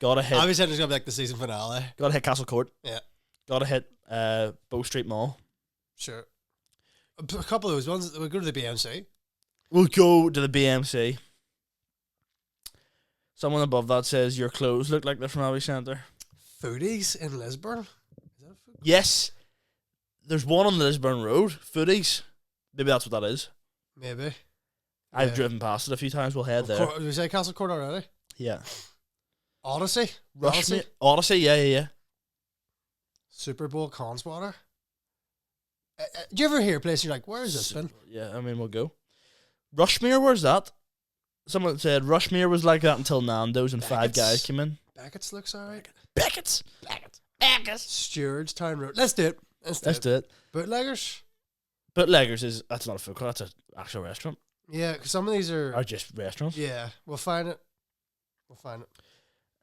Got to hit. Abbey Centre's gonna be like the season finale. Got to hit Castle Court. Yeah. Got to hit Bow Street Mall. Sure. A couple of those ones. We'll go to the BMC. We'll go to the BMC. Someone above that says your clothes look like they're from Abbey Centre. Foodies in Lisburn. Is that a food court? Yes. There's one on the Lisburn Road. Foodies. Maybe that's what that is. Maybe. I've Yeah. driven past it a few times. We'll head there. Did we say Castle Court already? Yeah. Odyssey. Odyssey. Yeah. Super Bowl Conswater. Do you ever hear a place you're like, where is this been? Yeah, I mean, we'll go. Rushmere, where's that? Someone said Rushmere was like that until Nando's and Five Beckett's. Guys came in. Beckett's looks alright. Beckett's. Stewards Town Road. Let's do it. Let's do it. Bootleggers. Bootleggers that's not a food court, that's an actual restaurant. Yeah, because some of these are. Or just restaurants. Yeah, we'll find it. We'll find it.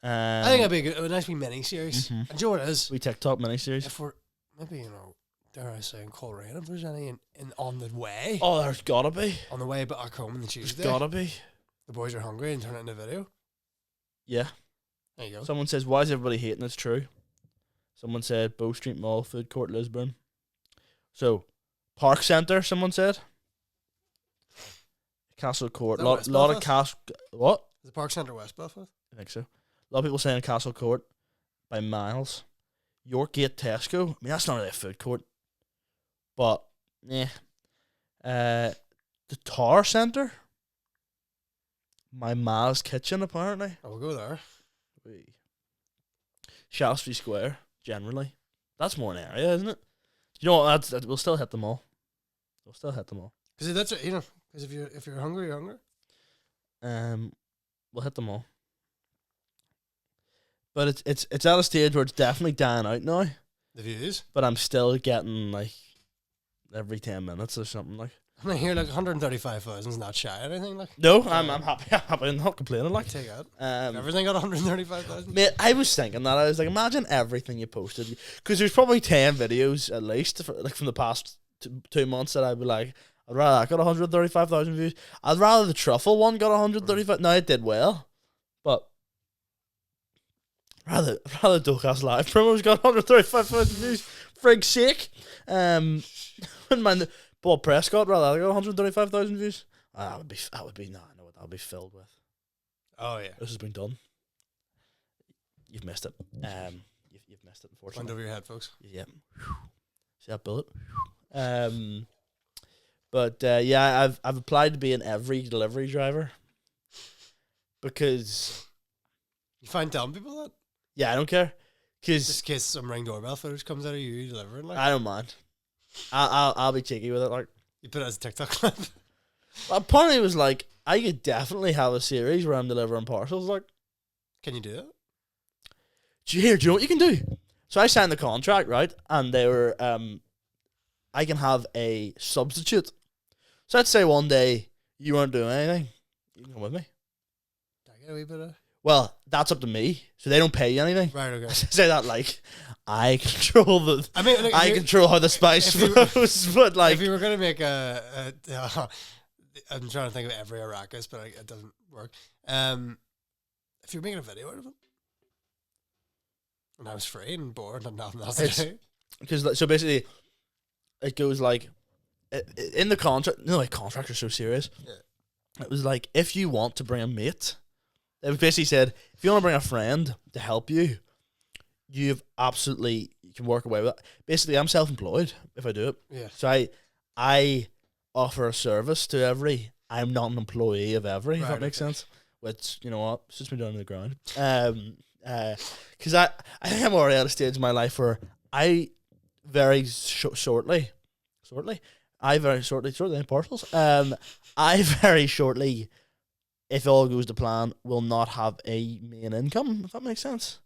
I think it'd be a nice wee mini series. Mhm. And do you know what it is? We TikTok miniseries. If we're maybe, dare I say, in Coleraine, if there's any in on the way. Oh, there's gotta be. On the way back home on the There's Tuesday. gotta be. The boys are hungry and turn it into a video. Yeah. There you go. Someone says, why is everybody hating? It's true. Someone said, Bow Street Mall, Food Court, Lisburn. So, Park Centre, someone said. Castle Court. Is that Lot West of Belfast? Castle... What? Is the Park Centre West Belfast? I think so. A lot of people saying Castle Court by miles. Yorkgate Tesco. I mean, that's not really a food court. But, yeah. The Tower Centre. My Ma's Kitchen, apparently. Oh, we'll go there. Shaftesbury Square, generally. That's more an area, isn't it? You know what? We'll still hit them all. We'll still hit them all. Because that's because if you're hungry, you're hungry. We'll hit them all. But it's at a stage where it's definitely dying out now. The views. But I'm still getting like every 10 minutes or something like. I mean, here like 135,000 is not shy or anything like. No, I'm happy. I'm happy. I'm not complaining. Like, Take out. everything. Everything got 135,000. Mate, I was thinking that. I was like, imagine everything you posted, because there's probably 10 videos at least, like from the past 2 months that I'd be like, I'd rather that got 135,000 views. I'd rather the truffle one got 135. Now it did well, but rather Dolecast live promos got 135,000 views. Frig's sake, wouldn't mind the Bob Prescott. Rather that got 135,000 views. That would be no, I know what that would be filled with. Oh yeah. This has been done. You've missed it. You've missed it, Wind unfortunately. over your head, folks. Yeah. See that bullet? But yeah, I've applied to be an every delivery driver because You find telling people that? yeah, I don't care because Just in case some Ring doorbell footage comes out of you delivering, like I don't mind. I'll be cheeky with it. Like, you put it as a TikTok clip. apparently it was like I could definitely have a series where I'm delivering parcels. Like, Can you do that? do you know what you can do? So I signed the contract, right? And they were I can have a substitute. So let's say one day you weren't doing anything. You can come with me. Did I get a wee bit of? Well, that's up to me. So they don't pay you anything. Right. Okay. Say that like I control the. I mean, like, I control how the spice if you- flows, but like if you were gonna make I'm trying to think of every Arrakis, but it doesn't work. If you're making a video out of it, and I was free and bored and nothing else to It's- do, because so basically, it goes like in the contract. No, like contracts are so serious. Yeah. It was like if you want to bring a mate, it basically said if you want to bring a friend to help you, you can work away with it. Basically, I'm self-employed if I do it. yeah. So I offer a service to every. I'm not an employee of every. If Right, that makes okay. sense. Which, you know what, sits me down on the ground. Because I think I'm already at a stage in my life where I very shortly, parcels. I very shortly, if all goes to plan, will not have a main income. If that makes sense,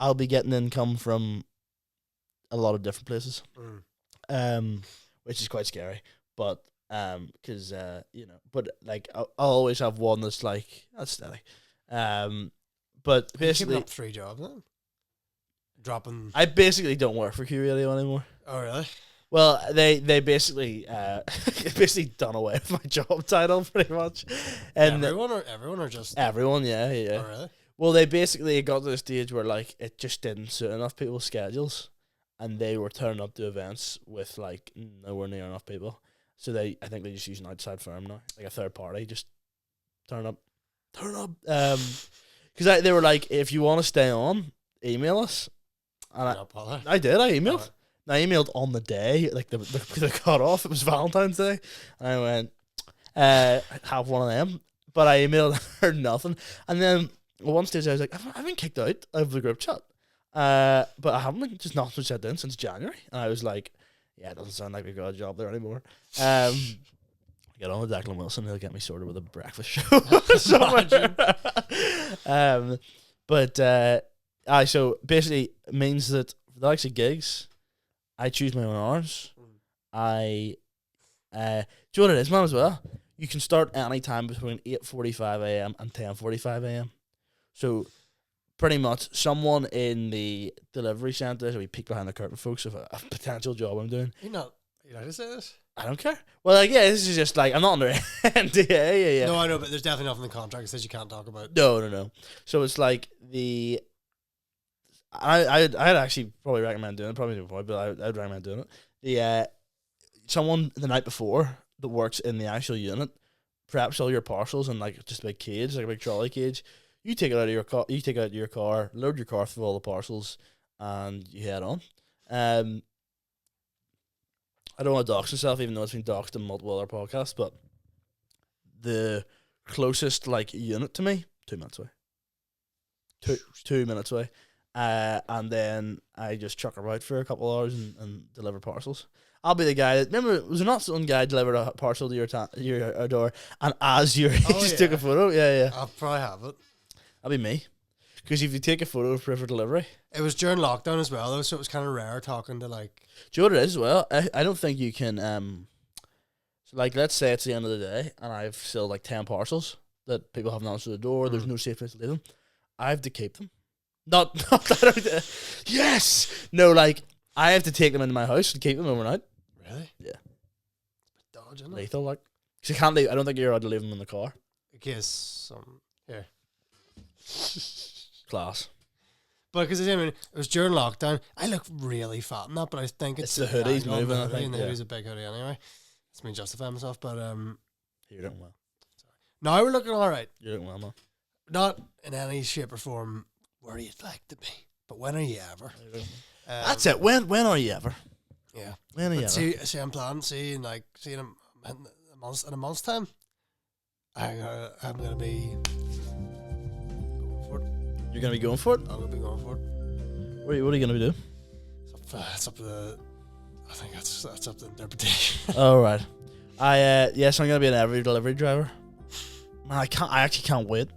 I'll be getting income from a lot of different places. Which is quite scary, but because but like I'll always have one that's like that's steady. But Keeping basically, up 3 jobs then? Dropping. I basically don't work for Q Radio anymore. Oh really? Well, they basically basically done away with my job title pretty much, and Everyone or just everyone, yeah. Oh really? Well, they basically got to the stage where like it just didn't suit enough people's schedules, and they were turning up to events with like nowhere near enough people. So I think they just use an outside firm now, like a third party, just turn up. Because they were like, if you want to stay on, email us. And Not bother. I did. I emailed. Alright. I emailed on the day, like the cut off. It was Valentine's Day. And I went, have one of them. But I emailed her nothing. And then at one stage I was like, I've been kicked out of the group chat. But I haven't been, just nothing said in since January. And I was like, yeah, it doesn't sound like we've got a job there anymore. Get on with Declan Wilson, he'll get me sorted with a breakfast show somewhere. So basically it means that for the likes of gigs, I choose my own hours. Do you know what it is, man, as well? You can start any time between 8:45 a.m. and 10:45 a.m. So pretty much someone in the delivery centre, so we peek behind the curtain, folks, of a potential job I'm doing. You're not to say this? I don't care. Well, like, yeah, this is just like, I'm not under NDA. Yeah. No, I know, but there's definitely nothing in the contract that says you can't talk about. No. So it's like I'd actually probably recommend doing it. Probably before, but I'd recommend doing it. The someone the night before that works in the actual unit preps all your parcels in like just a big cage, like a big trolley cage. You take it out of your car. You take it out of your car, load your car full of all the parcels, and you head on. I don't want to dox myself, even though it's been doxed in multiple other podcasts. But the closest like unit to me, 2 minutes away. 2 minutes away. And then I just chuck her out for a couple of hours and deliver parcels. I'll be the guy that, remember, was there not some guy delivered a parcel to your door, and as you just took a photo? Yeah. I'll probably have it. That'll be me. Because if you take a photo for delivery. It was during lockdown as well, though, so it was kind of rare talking to, like... Do you know what it is as well? I don't think you can, so like, let's say it's the end of the day, and I've still, like, 10 parcels that people haven't answered the door, there's no safe place to leave them. I have to keep them. Not that yes! No, like, I have to take them into my house and keep them overnight. Really? Yeah. It's a bit dodgy, isn't it? Lethal, like. Because you can't leave, I don't think you're allowed to leave them in the car. In case some... Here. Class. But because I mean, it was during lockdown. I look really fat in that, but I think it's the hoodies angle on moving, the I hoodie, think, and the yeah. hoodie's a big hoodie anyway. It's me justifying myself, but You're doing well. now we're looking all right. You're doing well, man. Not in any shape or form where you'd like to be, but when are you ever? That's it. When are you ever? Yeah. When are you But ever? see, I'm planning. See, in a month's time, I'm gonna be going for it. You're going to be going for it? I'm gonna be going for it. What are you going to be doing? It's up to the. I think that's up to interpretation. All right. Yes, I'm going to be an every delivery driver. Man, I actually can't wait.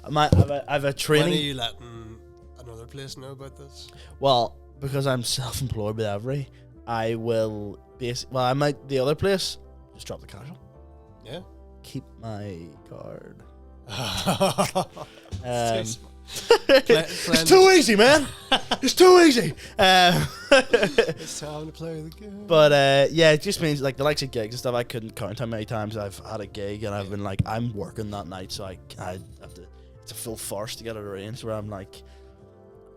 I have a When training. are you letting another place know about this? Well, because I'm self-employed with Every, I will I might the other place just drop the cash on. Yeah. Keep my card. It's too easy, man. It's too easy. It's time to play the game. But yeah, it just means like the likes of gigs and stuff. I couldn't count how many times I've had a gig and I've been like, I'm working that night, so I have to. It's a full farce to get it arranged. Where I'm like,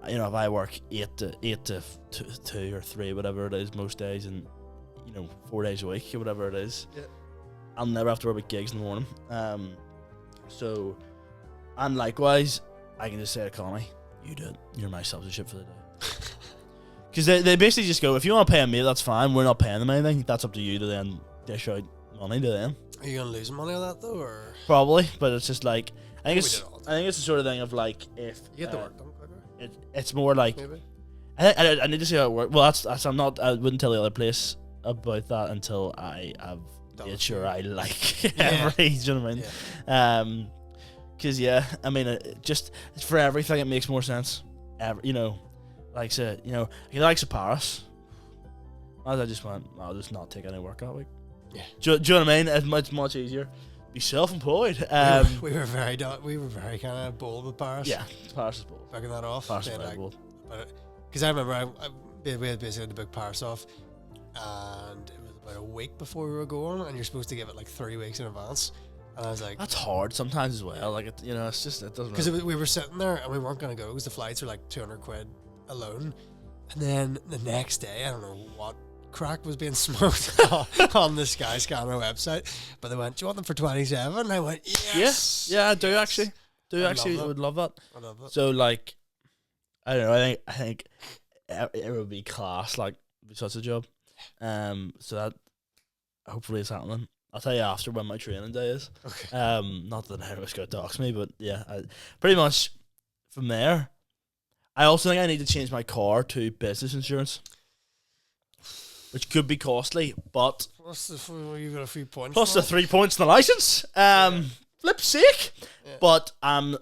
you know, if I work 8 to 2 or 3, whatever it is, most days, and 4 days a week or whatever it is, I'll never have to worry about gigs in the morning. So, and likewise, I can just say to Connie, you do it. You're my substitute for the day. Because they basically just go, if you want to pay me, that's fine. We're not paying them anything. That's up to you to then dish out money to them. Are you gonna lose money on that though, or Probably, but it's just like I think We did all the it's the sort of thing of like if you get the work done quicker? it's more like Maybe. I need to see how it works. Well, that's I wouldn't tell the other place about that until I have made sure I like every. Do you know what I mean? Yeah. Because I mean, just for everything, it makes more sense. Like say, he likes Paris. As I just went, I'll just not take any work that week. Yeah. Do you know what I mean? It's much easier. Be self-employed. We were very kind of bold with Paris. Yeah, Paris is bold. Backing that off. Paris is very bold. Because I remember we had basically had to book Paris off, and it was about a week before we were going, and you're supposed to give it like 3 weeks in advance. And I was like, That's hard sometimes as well. Like it's just it doesn't. because we were sitting there and we weren't going to go because the flights were like 200 quid alone. And then the next day, I don't know what crack was being smoked on the Skyscanner website, but they went, "Do you want them for 27?" And I went, "Yes." Yeah, I do actually. I Would love that. I love it. So like, I don't know. I think it would be class. Like, be such a job. So that hopefully is happening. I'll tell you after when my training day is. Okay. Not that anyone's going to dox me, but yeah, pretty much from there. I also think I need to change my car to business insurance, which could be costly, but You got a few points. plus for the it? 3 points in the license. Flip sake. Yeah. But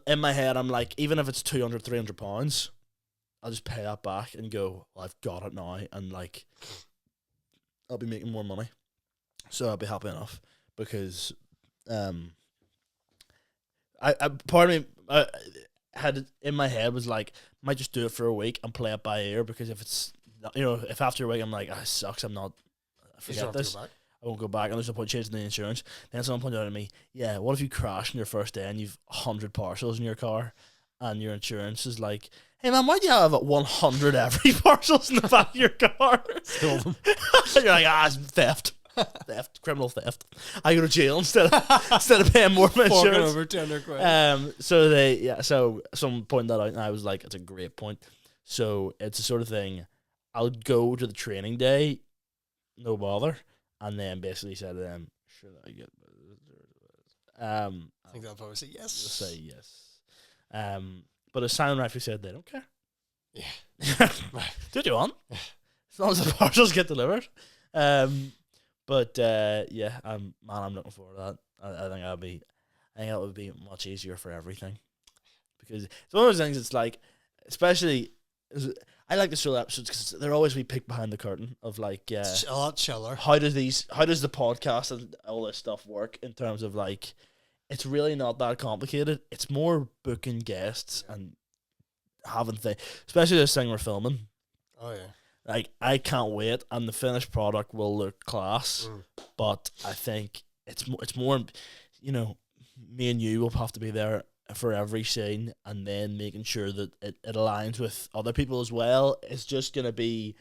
in my head, I'm like, even if it's 200, 300 pounds, I'll just pay that back and go, well, I've got it now, and like, I'll be making more money. So I'll be happy enough because, part of me, had it in my head was like, might just do it for a week and play it by ear, because if it's, if after a week I'm like, it sucks, I forget this, I won't go back, and there's no point changing the insurance. Then someone pointed out to me, yeah, what if you crash on your first day and you've 100 parcels in your car, and your insurance is like, hey man, why do you have 100 every parcels in the back of your car? Stole them. You're like, it's theft. Criminal theft. I go to jail instead of paying more for my Forking insurance. over 200 quid. So someone pointed that out, and I was like, it's a great point. So it's the sort of thing, I'll go to the training day, no bother, and then basically say to them, should I get I think they'll probably say yes. say yes. But as Simon rightfully said, they don't care. Yeah. Do what you want, as long as the parcels get delivered. I'm looking forward to that. I think that would be much easier for everything, because it's one of those things. It's like, especially, I like the solo episodes because they're always we peek behind the curtain of like, It's a lot chiller. how does the podcast and all this stuff work in terms of like, it's really not that complicated. It's more booking guests and having things, especially this thing we're filming. Oh yeah. Like, I can't wait, and the finished product will look class. But I think it's more, me and you will have to be there for every scene, and then making sure that it aligns with other people as well. It's just gonna be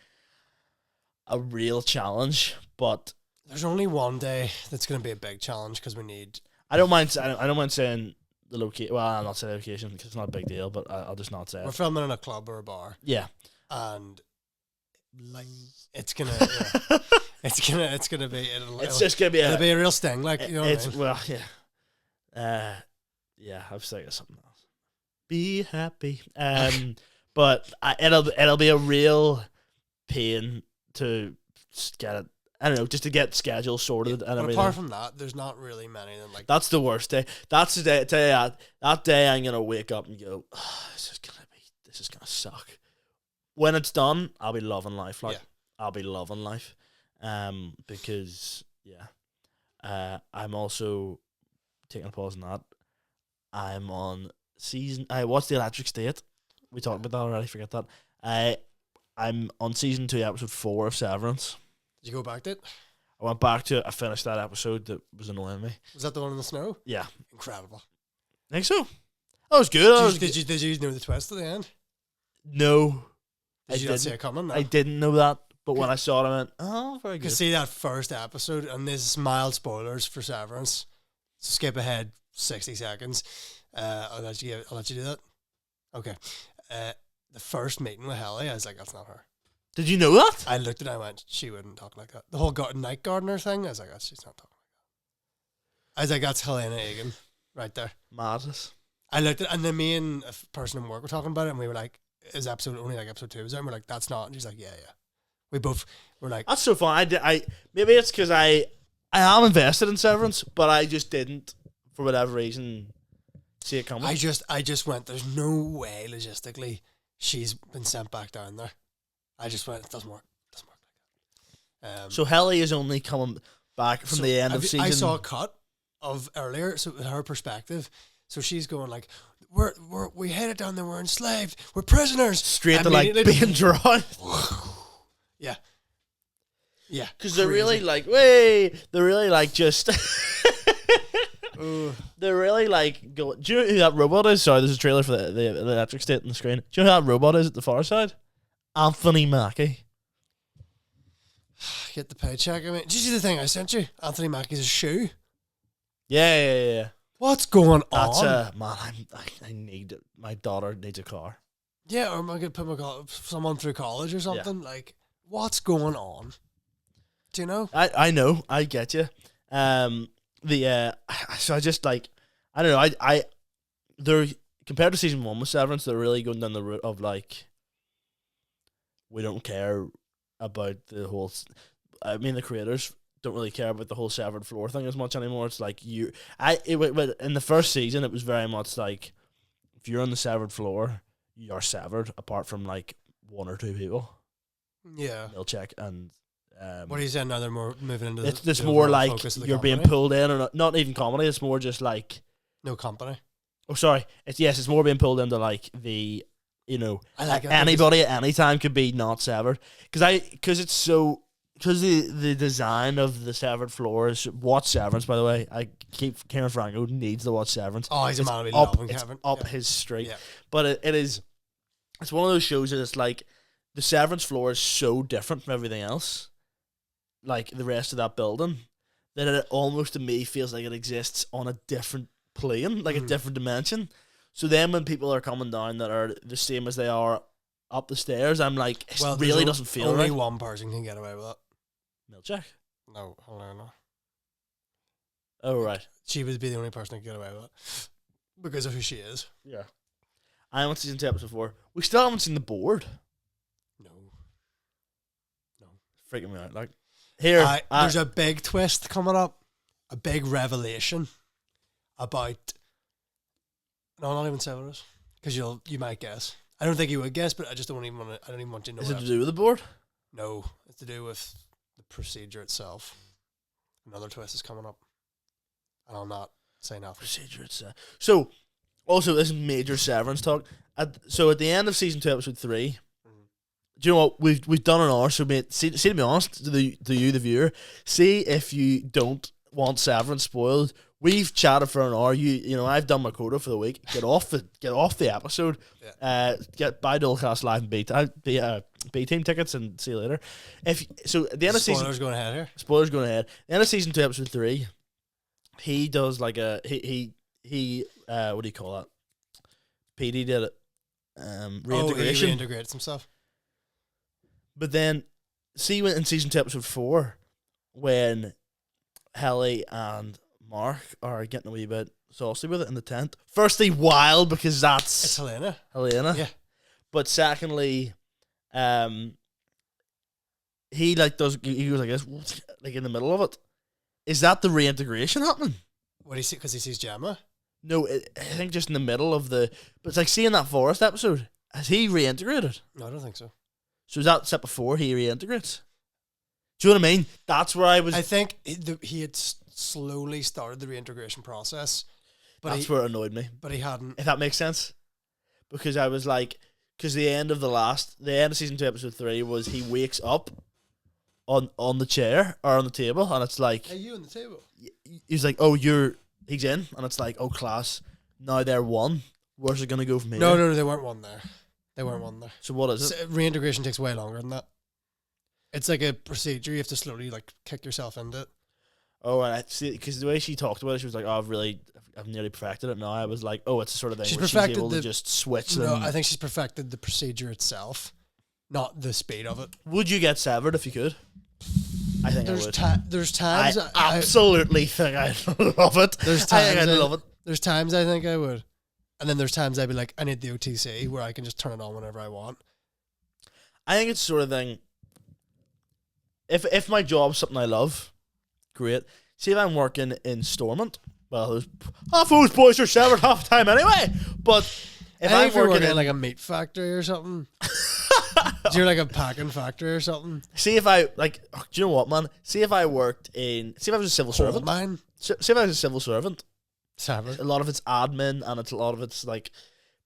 a real challenge. But There's only one day that's going to be a big challenge because we need. I don't mind saying the location. Well, I'll not say the location because it's not a big deal. But I'll just not say We're it. filming in a club or a bar, Yeah. and like it's gonna be. It's just gonna be It'll be a real sting, like you know. What I It's mean? well, yeah. Yeah, I was thinking of something else. Be happy. But it'll be a real pain to get it. I don't know, just to get schedule sorted and But everything. apart from that, there's not really many than like. That's the worst day. That's the day. Tell you that day I'm gonna wake up and go, this is gonna suck. When it's done, I'll be loving life. Like, Yeah. I'll be loving life. Because I'm also taking a pause on that. I'm on season. I watched the Electric State. We talked about that already. Forget that. I'm on season 2, episode 4 of Severance. Did you go back to it? I went back to it. I finished that episode that was annoying me. Was that the one in the snow? Yeah, Incredible. I think so. That was good. Did you know the twist at the end? No, Did you not see it coming? No. I didn't know that. But when I saw it, I went, "Oh, very You good." can see that first episode, and this is mild spoilers for Severance. So skip ahead 60 seconds. I'll let you do that. Okay. The first meeting with Helly, I was like, that's not her. Did you know that? I looked at her and I went, she wouldn't talk like that. The whole night gardener thing, I was like, she's not talking like that. I was like, that's Helena Egan right there. Madness. I looked at, and then me and a person in work were talking about it, and we were like, is episode only like episode 2 was there? And we're like, that's not. And she's like, yeah. We both were like, That's so fun. Maybe it's because I am invested in Severance, but I just didn't, for whatever reason, see it coming. I just went, there's no way logistically she's been sent back down there. I just went, it doesn't work. It doesn't work like that. So Helly is only coming back from the end of season. I saw a cut of earlier, so her perspective. So she's going like, we headed down there, we're enslaved, we're prisoners. Straight to like being drawn. Yeah. Yeah. Because they're really like, they're really like just. They're really like going. Do you know who that robot is? Sorry, there's a trailer for the Electric State on the screen. Do you know who that robot is at the far side? Anthony Mackie. Get the paycheck. I mean, did you see the thing I sent you? Anthony Mackie's shoe. Yeah. What's going That's on? man. I need it. My daughter needs a car. Yeah, or am I going to put someone through college or something? Yeah. Like, what's going on? Do you know? I know. I get you. So I just like, I don't know. They're compared to season 1 with Severance, they're really going down the route of like, we don't care about the whole. I mean, the creators don't really care about the whole severed floor thing as much anymore. It's like in the first season, it was very much like, if you're on the severed floor, you are severed, apart from like 1 or 2 people. Yeah. Milchek and. What are you saying now? They're more moving into. It's more like you're being pulled in, or not even comedy. It's more just like no company. Oh, sorry. It's more being pulled into like the, you know, I like it. anybody at any time could be not severed. Because the design of the severed floor is, watch Severance, by the way. I keep Karen Franco needs to watch Severance. Oh, he's a It's man of up, love, it's Kevin. up Yeah. his street. Yeah. But it's one of those shows that it's like the Severance floor is so different from everything else, like the rest of that building, that it almost to me feels like it exists on a different plane, like a different dimension. So then when people are coming down that are the same as they are up the stairs, I'm like, it really doesn't feel only right. one person can get away with it. Milchek? No, hold on. No. Oh, right. She would be the only person that could get away with it because of who she is. Yeah. I haven't seen episode 4. We still haven't seen the board. No. Freaking me out. Like, here, there's a big twist coming up, a big revelation about. No, not even Severus, because you might guess. I don't think you would guess, but I just don't even want to. I don't even want you to know. is it to do with the board? No, it's to do with the procedure itself. Another twist is coming up, and I'll not say nothing. Procedure itself. So, also, this is major Severance talk. So, at the end of season 2, episode 3, do you know what we've done an hour? So, mate, see, to be honest, to you, the viewer, see if you don't want Severance spoiled. We've chatted for an hour. You know, I've done my quota for the week. Get off the episode. Yeah. Buy Dolecast live and B team tickets and see you later. At the end of season, Spoilers going ahead here. Spoilers going ahead. The end of season 2, episode 3, he does like a he what do you call that? PD did it. Reintegration. He reintegrates himself. But then, see when in season 2, episode 4, when Helly and Mark are getting a wee bit saucy with it in the tent. Firstly, wild because It's Helena. Yeah. But secondly, he goes like this, like in the middle of it. Is that the reintegration happening? What do you see? Because he sees Gemma. No, I think just in the middle of the. But it's like seeing that forest episode. Has he reintegrated? No, I don't think so. So is that step before he reintegrates? Do you know what I mean? That's where I was. I think he had slowly started the reintegration process, but that's where it annoyed me. But he hadn't. If that makes sense, because I was like, because the end of season 2, episode 3 was he wakes up on the chair or on the table, and it's like, Are you on the table? He's like, oh, he's in, and it's like, oh, class. Now they're one. Where's it gonna go from here? No, they weren't one there. They weren't one there. So what is it? Reintegration takes way longer than that. It's like a procedure. You have to slowly like kick yourself into it. Oh, and I see, because the way she talked about it, she was like, "Oh, I've nearly perfected it." Now I was like, "Oh, it's the sort of thing where she's able to just switch." No, I think she's perfected the procedure itself, not the speed of it. Would you get severed if you could? I think I would. There's times I absolutely think I'd love it. There's times I'd love it. There's times I think I would, and then there's times I'd be like, I need the OTC where I can just turn it on whenever I want. I think it's the sort of thing. If my job's something I love, great. See, if I'm working in Stormont, well, half those boys are severed half the time anyway. But if I'm working in like a meat factory or something, you're like a packing factory or something. See if I do you know what, man? See if I was a civil servant. Mine. See if I was a civil servant. Severed. A lot of it's admin, and a lot of it's like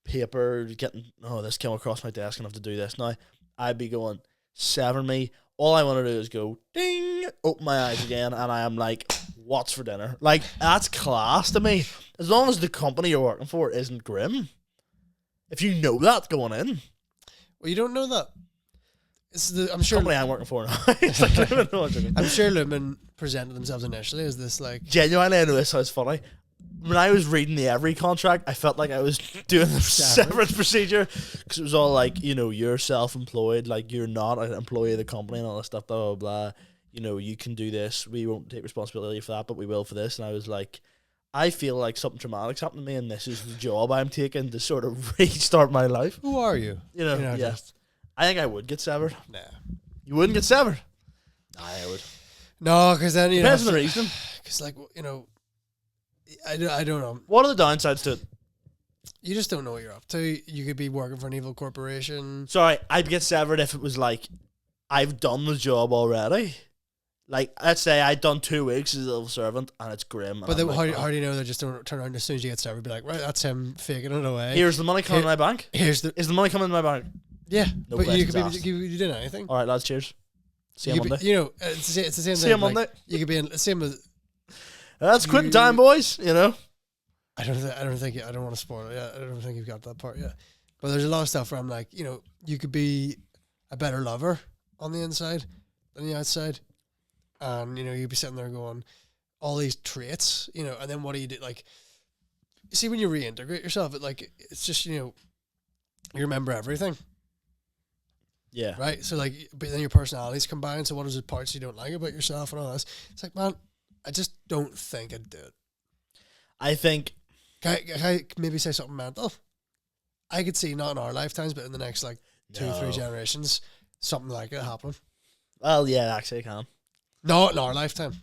paper. This came across my desk, and I have to do this now. I'd be going, sever me. All I want to do is go, ding, open my eyes again, and I am like, what's for dinner? Like, that's class to me. As long as the company you're working for isn't grim. If you know that going in. Well, you don't know that. I'm The sure. company I'm working for now. It's like, I'm sure Lumen presented themselves initially as this, like... Genuinely, I know this sounds funny. When I was reading the Every contract, I felt like I was doing the severance procedure, because it was all like, you're self-employed, like you're not an employee of the company and all this stuff, blah, blah, blah. You can do this. We won't take responsibility for that, but we will for this. And I was like, I feel like something traumatic's happened to me, and this is the job I'm taking to sort of restart my life. Who are you? Yeah. Just... I think I would get severed. Nah. You wouldn't get severed? I would. No, because then, Depends on the reason. Because, I don't know. What are the downsides to it? You just don't know what you're up to. You could be working for an evil corporation. Sorry, I'd get severed if it was like, I've done the job already. Like, let's say I'd done 2 weeks as a civil servant and it's grim. But then how do you know they just don't turn around as soon as you get started? Be like, right, that's him faking it away. Here's the money coming in my bank. Is the money coming in my bank? Yeah, No but you could be questions you did anything. All right, lads, cheers. See you You on could Monday. be, you know, it's the same See thing. you on Monday. Like, you could be in same as. That's quitting time, boys. You know. I don't think I don't want to spoil it yet. I don't think you've got that part yet. But there's a lot of stuff where I'm like, you know, you could be a better lover on the inside than the outside. And, you know, you'd be sitting there going, all these traits, you know, and then what do you do? Like, you see, when you reintegrate yourself, it's just, you know, you remember everything, Yeah. right? So, like, but then your personalities combine. So, what are the parts you don't like about yourself and all this? It's like, man, I just don't think I'd do it. I think. Can I maybe say something mental? I could see, not in our lifetimes, but in the next, like, 2-3 generations, something like it happening. Well, yeah, actually, I can. Not in our lifetime.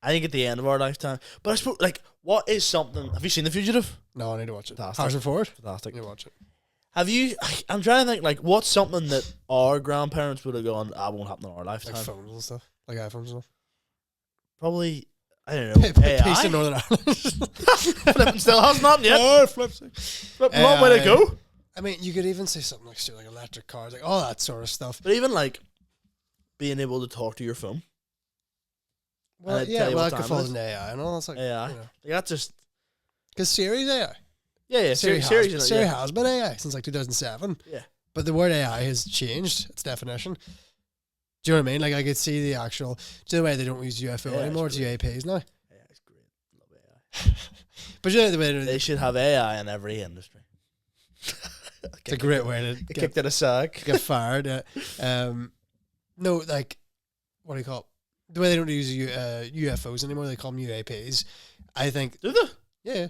I think at the end of our lifetime. But I suppose, like, what is something? Have you seen The Fugitive? No, I need to watch it. Fantastic. Harrison Ford? Fantastic. I need to watch it. Have you? I'm trying to think. Like, what's something that our grandparents would have gone? I won't happen in our lifetime. Like phones and stuff. Like iPhones and stuff. Probably. I don't know. Peace in AI. Northern Ireland. Flipping still has not yet. Oh, flips. Long way to go. I mean, you could even say something like electric cars, like all that sort of stuff. But even like being able to talk to your phone. Well, And yeah, tell you well, what that could time fall it is. into AI and all. That's like, AI. you know. Like, that's just. Because Siri's AI. Yeah. Siri Siri has been AI since like 2007. Yeah. But the word AI has changed its definition. Do you know what I mean? Like, I could see the actual. Do you know the way they don't use UFO Yeah, anymore? it's It's UAPs now. Yeah, it's great. Love AI. But you know the way They should have AI in every industry. it's a great way to Get kicked in a sack. get fired. No, like, what do you call it? The way they don't use UFOs anymore, they call them UAPs. I think, Do they? yeah,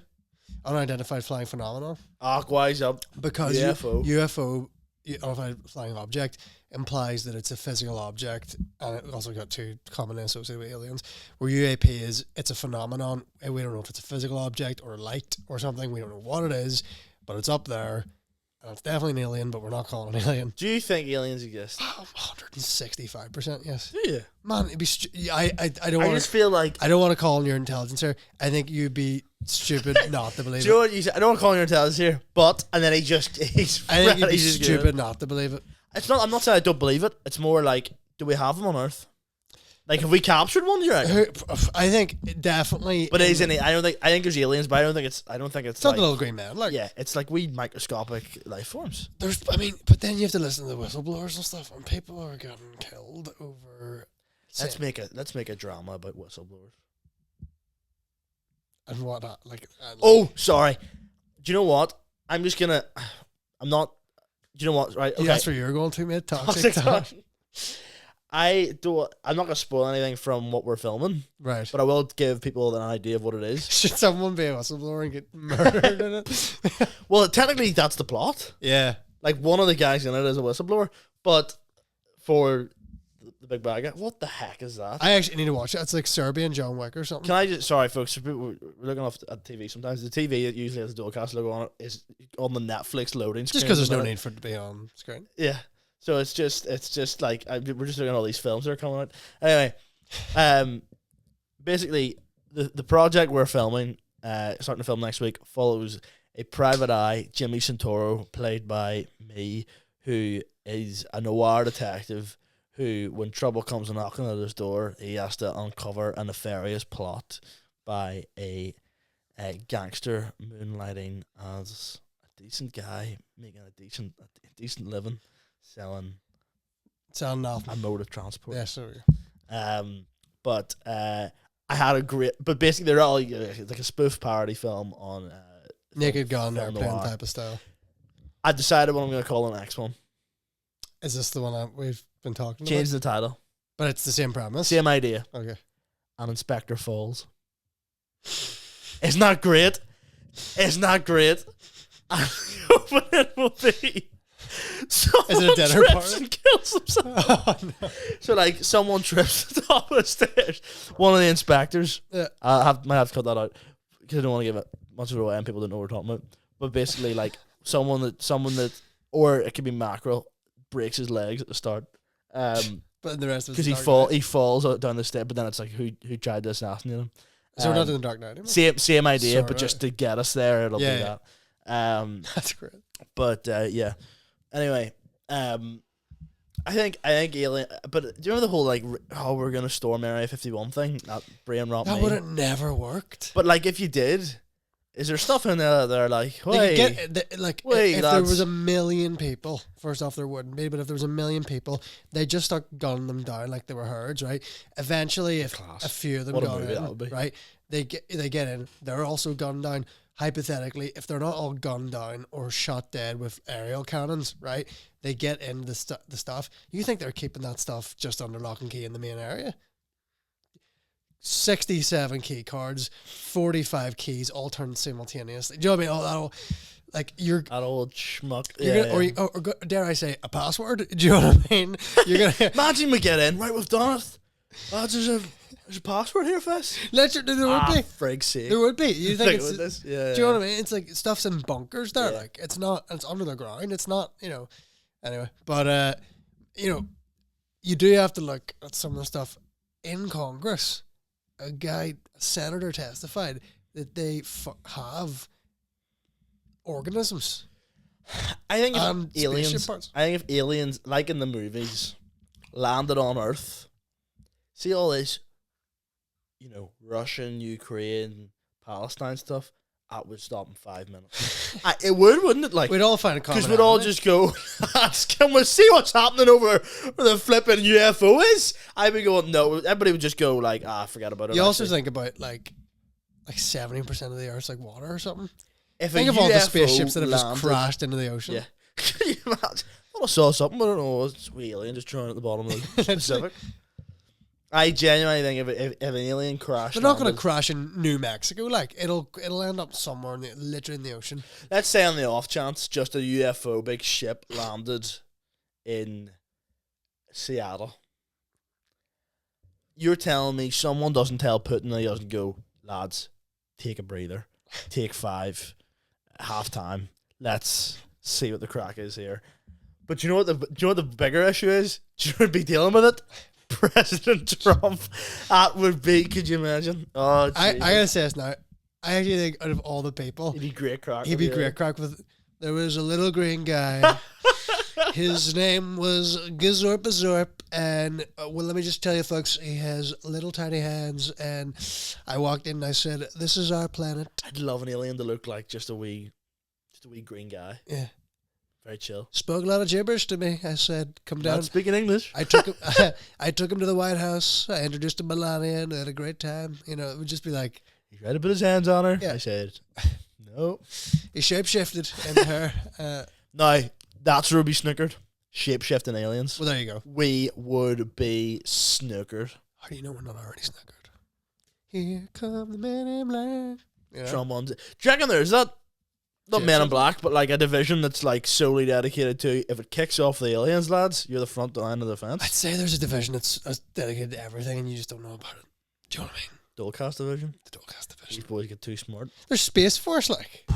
unidentified flying phenomenon. Wise up. Because UFO. UFO, unidentified flying object, implies that it's a physical object, and it also got two commonly associated with aliens. Where UAP is, it's a phenomenon, and we don't know if it's a physical object or light or something. We don't know what it is, but it's up there, and it's definitely an alien, but we're not calling it an alien. Do you think aliens exist? 165%, yes. Do you? Man, it'd be I don't I want just to. feel like. I don't want to call on your intelligence here. I think you'd be stupid not to believe Do you know it. what you said? I don't want to call your intelligence here, but and then he's. I think you'd be he's just good. stupid not to believe it. It's not. I'm not saying I don't believe it. It's more like, do we have them on Earth? Like, have we captured one? Do you reckon? I think definitely. But is any? I don't think. I think there's aliens, but I don't think it's. I don't think it's. It's not like, the little green man. Like, yeah, it's like we microscopic life forms. there's. I mean, but then you have to listen to the whistleblowers and stuff, and people are getting killed over. Let's make a drama about whistleblowers. And whatnot. Like, Oh, sorry. Do you know what? I'm just gonna. I'm not. Do you know what? Right. Okay. that's where you're going to, mate. Toxic. I'm not gonna spoil anything from what we're filming, Right. but I will give people an idea of what it is. Should someone be a whistleblower and get murdered in it? Well, technically, that's the plot. Yeah. Like, one of the guys in it is a whistleblower, but for the big bad guy, what the heck is that? I actually need to watch it. It's like Serbian John Wick or something. Can I just, sorry folks, for people, we're looking off at TV sometimes. The TV that usually has the Dolecast logo on it is on the Netflix loading screen. Just because there's no need for it to be on screen. Yeah. So it's just like, we're just looking at all these films that are coming out. Anyway, basically, the project we're filming, starting to film next week, follows a private eye, Jimmy Santoro, played by me, who is a noir detective who, when trouble comes knocking at his door, he has to uncover a nefarious plot by a gangster moonlighting as a decent guy, making a decent living, selling Sound off. a mode of transport. Yeah, so But I had a great, but basically they're all it's like a spoof parody film on Naked Gun film airplane noir. type of style. I decided what I'm going to call the next one. Is this the one that we've been talking Change about? the title. But it's the same premise. Same idea. Okay. And Inspector Falls. It's not great. It's not great. And the opening will be someone dead or trips party? and kills himself. Oh, no. So like someone trips at the top of the stairs. One of the inspectors. Yeah. Might have to cut that out because I don't want to give it much of it away and people don't know what we're talking about. But basically, like someone that, or it could be mackerel, breaks his legs at the start. But the rest of because he falls out down the step, but then it's like who tried to assassinate him. So we're not doing Dark Knight anymore. Same idea, Sorta. but just to get us there, it'll be that. That's great. But yeah. Anyway, I think Alien. But do you remember the whole like how we're gonna storm Area 51 thing? That brain rot That me. would have never worked. But like, if you did, is there stuff in there that are like, They wait, could get like wait, if there lads. was a million people. First off, there wouldn't be, but if there was a million people, they just start gunning them down like they were herds, right? Eventually, if a few of them What a got movie that in, would be. right, they get in. They're also gunned down. Hypothetically, if they're not all gunned down or shot dead with aerial cannons, right, they get in the stuff. You think they're keeping that stuff just under lock and key in the main area? 67 key cards, 45 keys, all turned simultaneously. Do you know what I mean? All like you're that old schmuck. you're gonna, or dare I say a password? Do you know what I mean? You're gonna Imagine we get in, right, we've done it. Lads, there's a password here for us. there would be. Frig's sake. There would be. You think Think it's about this? Yeah. Do you know what I mean? It's like stuff's in bunkers there. Yeah. Like it's not. It's under the ground. It's not. Anyway, but you do have to look at some of the stuff in Congress. A senator testified that they have organisms. I think and if aliens, spaceship parts. I think if aliens, like in the movies, landed on Earth, see all this, Russian, Ukraine, Palestine stuff, that would stop in 5 minutes. It would, wouldn't it? Like, We'd all find a common. because we'd all just go, can we see what's happening over where the flipping UFO is? I'd be going, no. Everybody would just go like, forget about it. You also think about like 70% of the Earth's like water or something. if Think a of all the UFO spaceships that have just landed- crashed into the ocean. Yeah. Can you imagine? I thought I saw something, but I don't know. It's a alien just trying at the bottom of the Pacific. I genuinely think if an alien crashed, They're not going to landed- crash in New Mexico. Like it'll end up somewhere literally in the ocean. Let's say on the off chance, just a UFO big ship landed in Seattle. You're telling me someone doesn't tell Putin that he doesn't go, lads, take a breather, take 5, half time. Let's see what the crack is here. But do you know what the bigger issue is? Do you know who'd be dealing with it? President Trump. That would be. Could you imagine? Oh, I Jesus. gotta say this now. I actually think out of all the people, He'd be great crack. he'd be great crack with. There was a little green guy. His name was 𝐿𝙊𝙇𝙀𝘾, and well, let me just tell you, folks, he has little tiny hands. And I walked in and I said, "This is our planet." I'd love an alien to look like just a wee green guy. Yeah, Very chill. spoke a lot of gibberish to me. I said, "Come down." Not speaking English. I took him. I took him to the White House. I introduced him to Melania, and they had a great time. It would just be like He tried to put his hands on her. Yeah. I said, no. he shapeshifted into her. Now, that's Ruby snookered. Shape-shifting aliens. Well, there you go. We would be snookered. How do you know we're not already snookered? Here come the men in black. You know? Trombones. Do you reckon there's that? Not Men in Shape-shifting. Black, but like a division that's like solely dedicated to, if it kicks off the aliens, lads, you're the front line of the I'd fence. say there's a division that's dedicated to everything, and you just don't know about it. Do you know what I mean? Dolecast division. The Dolecast These division. boys get too smart. There's Space Force, like.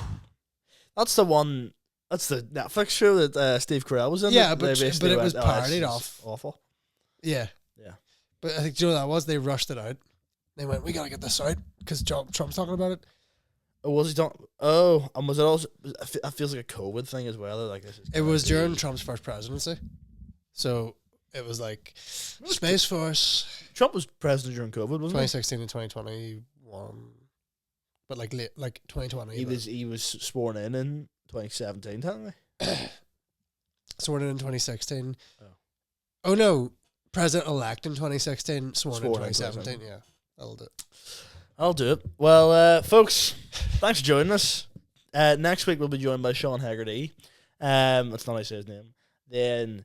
That's the one. That's the Netflix show that Steve Carell was in. Yeah, that but- they basically but it went, was "Oh, parodied this is off." Awful. Yeah. Yeah. But I think, do you know what that was? They rushed it out. They went, we got to get this out because Trump's talking about it. Oh, was he talking? Oh, and was it also? That feels like a COVID thing as well. Like this. It was during Trump's first presidency. So it was like Space Force Trump was president during COVID, wasn't 2016 and 2021. But like late, like 2020. he? He was sworn in 2017, technically. sworn in 2016. Oh. Oh no, president-elect in 2016, sworn in Sworn in 2017. Yeah, that'll do it. I'll do it. Well, folks, thanks for joining us. Next week we'll be joined by Sean 𝐿𝙊𝙇𝙀𝐾𝐋𝐒. That's not how I say his name. Then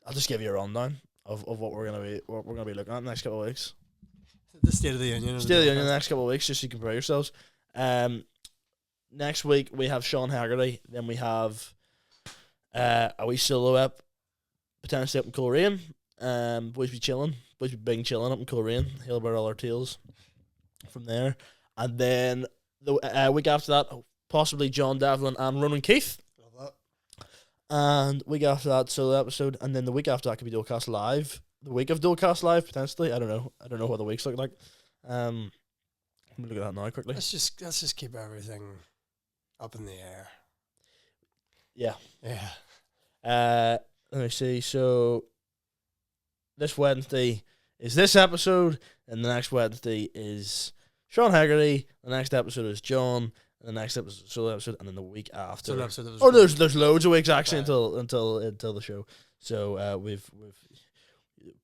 I'll just give you a rundown of what we're gonna be looking at in the next couple of weeks. The State of the Union. State of the Union in the next couple of weeks, just so you can prepare yourselves. Next week we have Sean 𝐿𝙊𝙇𝙀𝐾𝐋𝐒. Then we have a wee solo ep, potentially up in Coleraine. Boys be chilling. Boys be big chilling up in Coleraine. He'll bear all our tales from there. And then the week after that, possibly John Devlin and Ronan Keith. Love that. And week after that, solo episode. And then the week after that could be Dolecast Live. the week of Dolecast Live potentially. I don't know. I don't know what the weeks look like. Let me look at that now quickly. Let's just keep everything up in the air. Yeah. Yeah. Let me see. So this Wednesday is this episode, and the next Wednesday is Sean Haggerty. The next episode is John. And the next episode, solo episode, and then the week after. Solo episode that was there's loads of weeks actually until the show. So we've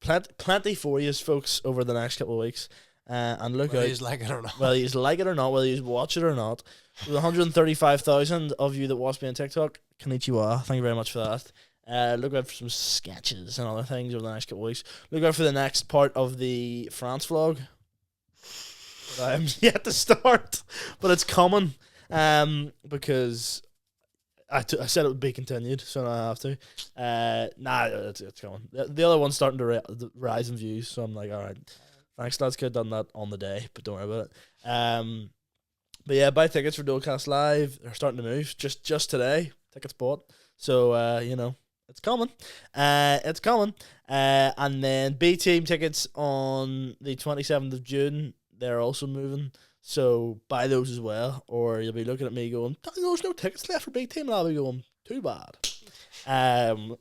plenty for you folks over the next couple of weeks. And look whether out. he's like it or not. Whether you like it or not, whether you watch it or not. With 135,000 of you that watch me on TikTok, 𝐒𝐿𝐻𝐿. Thank you very much for that. Look out for some sketches and other things over the next couple of weeks. Look out for the next part of the France vlog. I'm yet to start, but it's coming. Because I said it would be continued, so now I have to. It's coming. The other one's starting to rise in views, so I'm like, all right, thanks, lads. Could have done that on the day, but don't worry about it. But yeah, buy tickets for Dolecast Live. They're starting to move. Just today, tickets bought. So it's coming. It's coming. And then B Team tickets on the 27th of June. They're also moving. So buy those as well, or you'll be looking at me going, "There's no tickets left for Big Team." And I'll be going, "Too bad."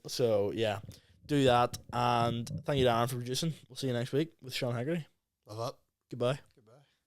So yeah, do that, and thank you, Darren, for producing. We'll see you next week with Sean Haggerty. Love that. Goodbye.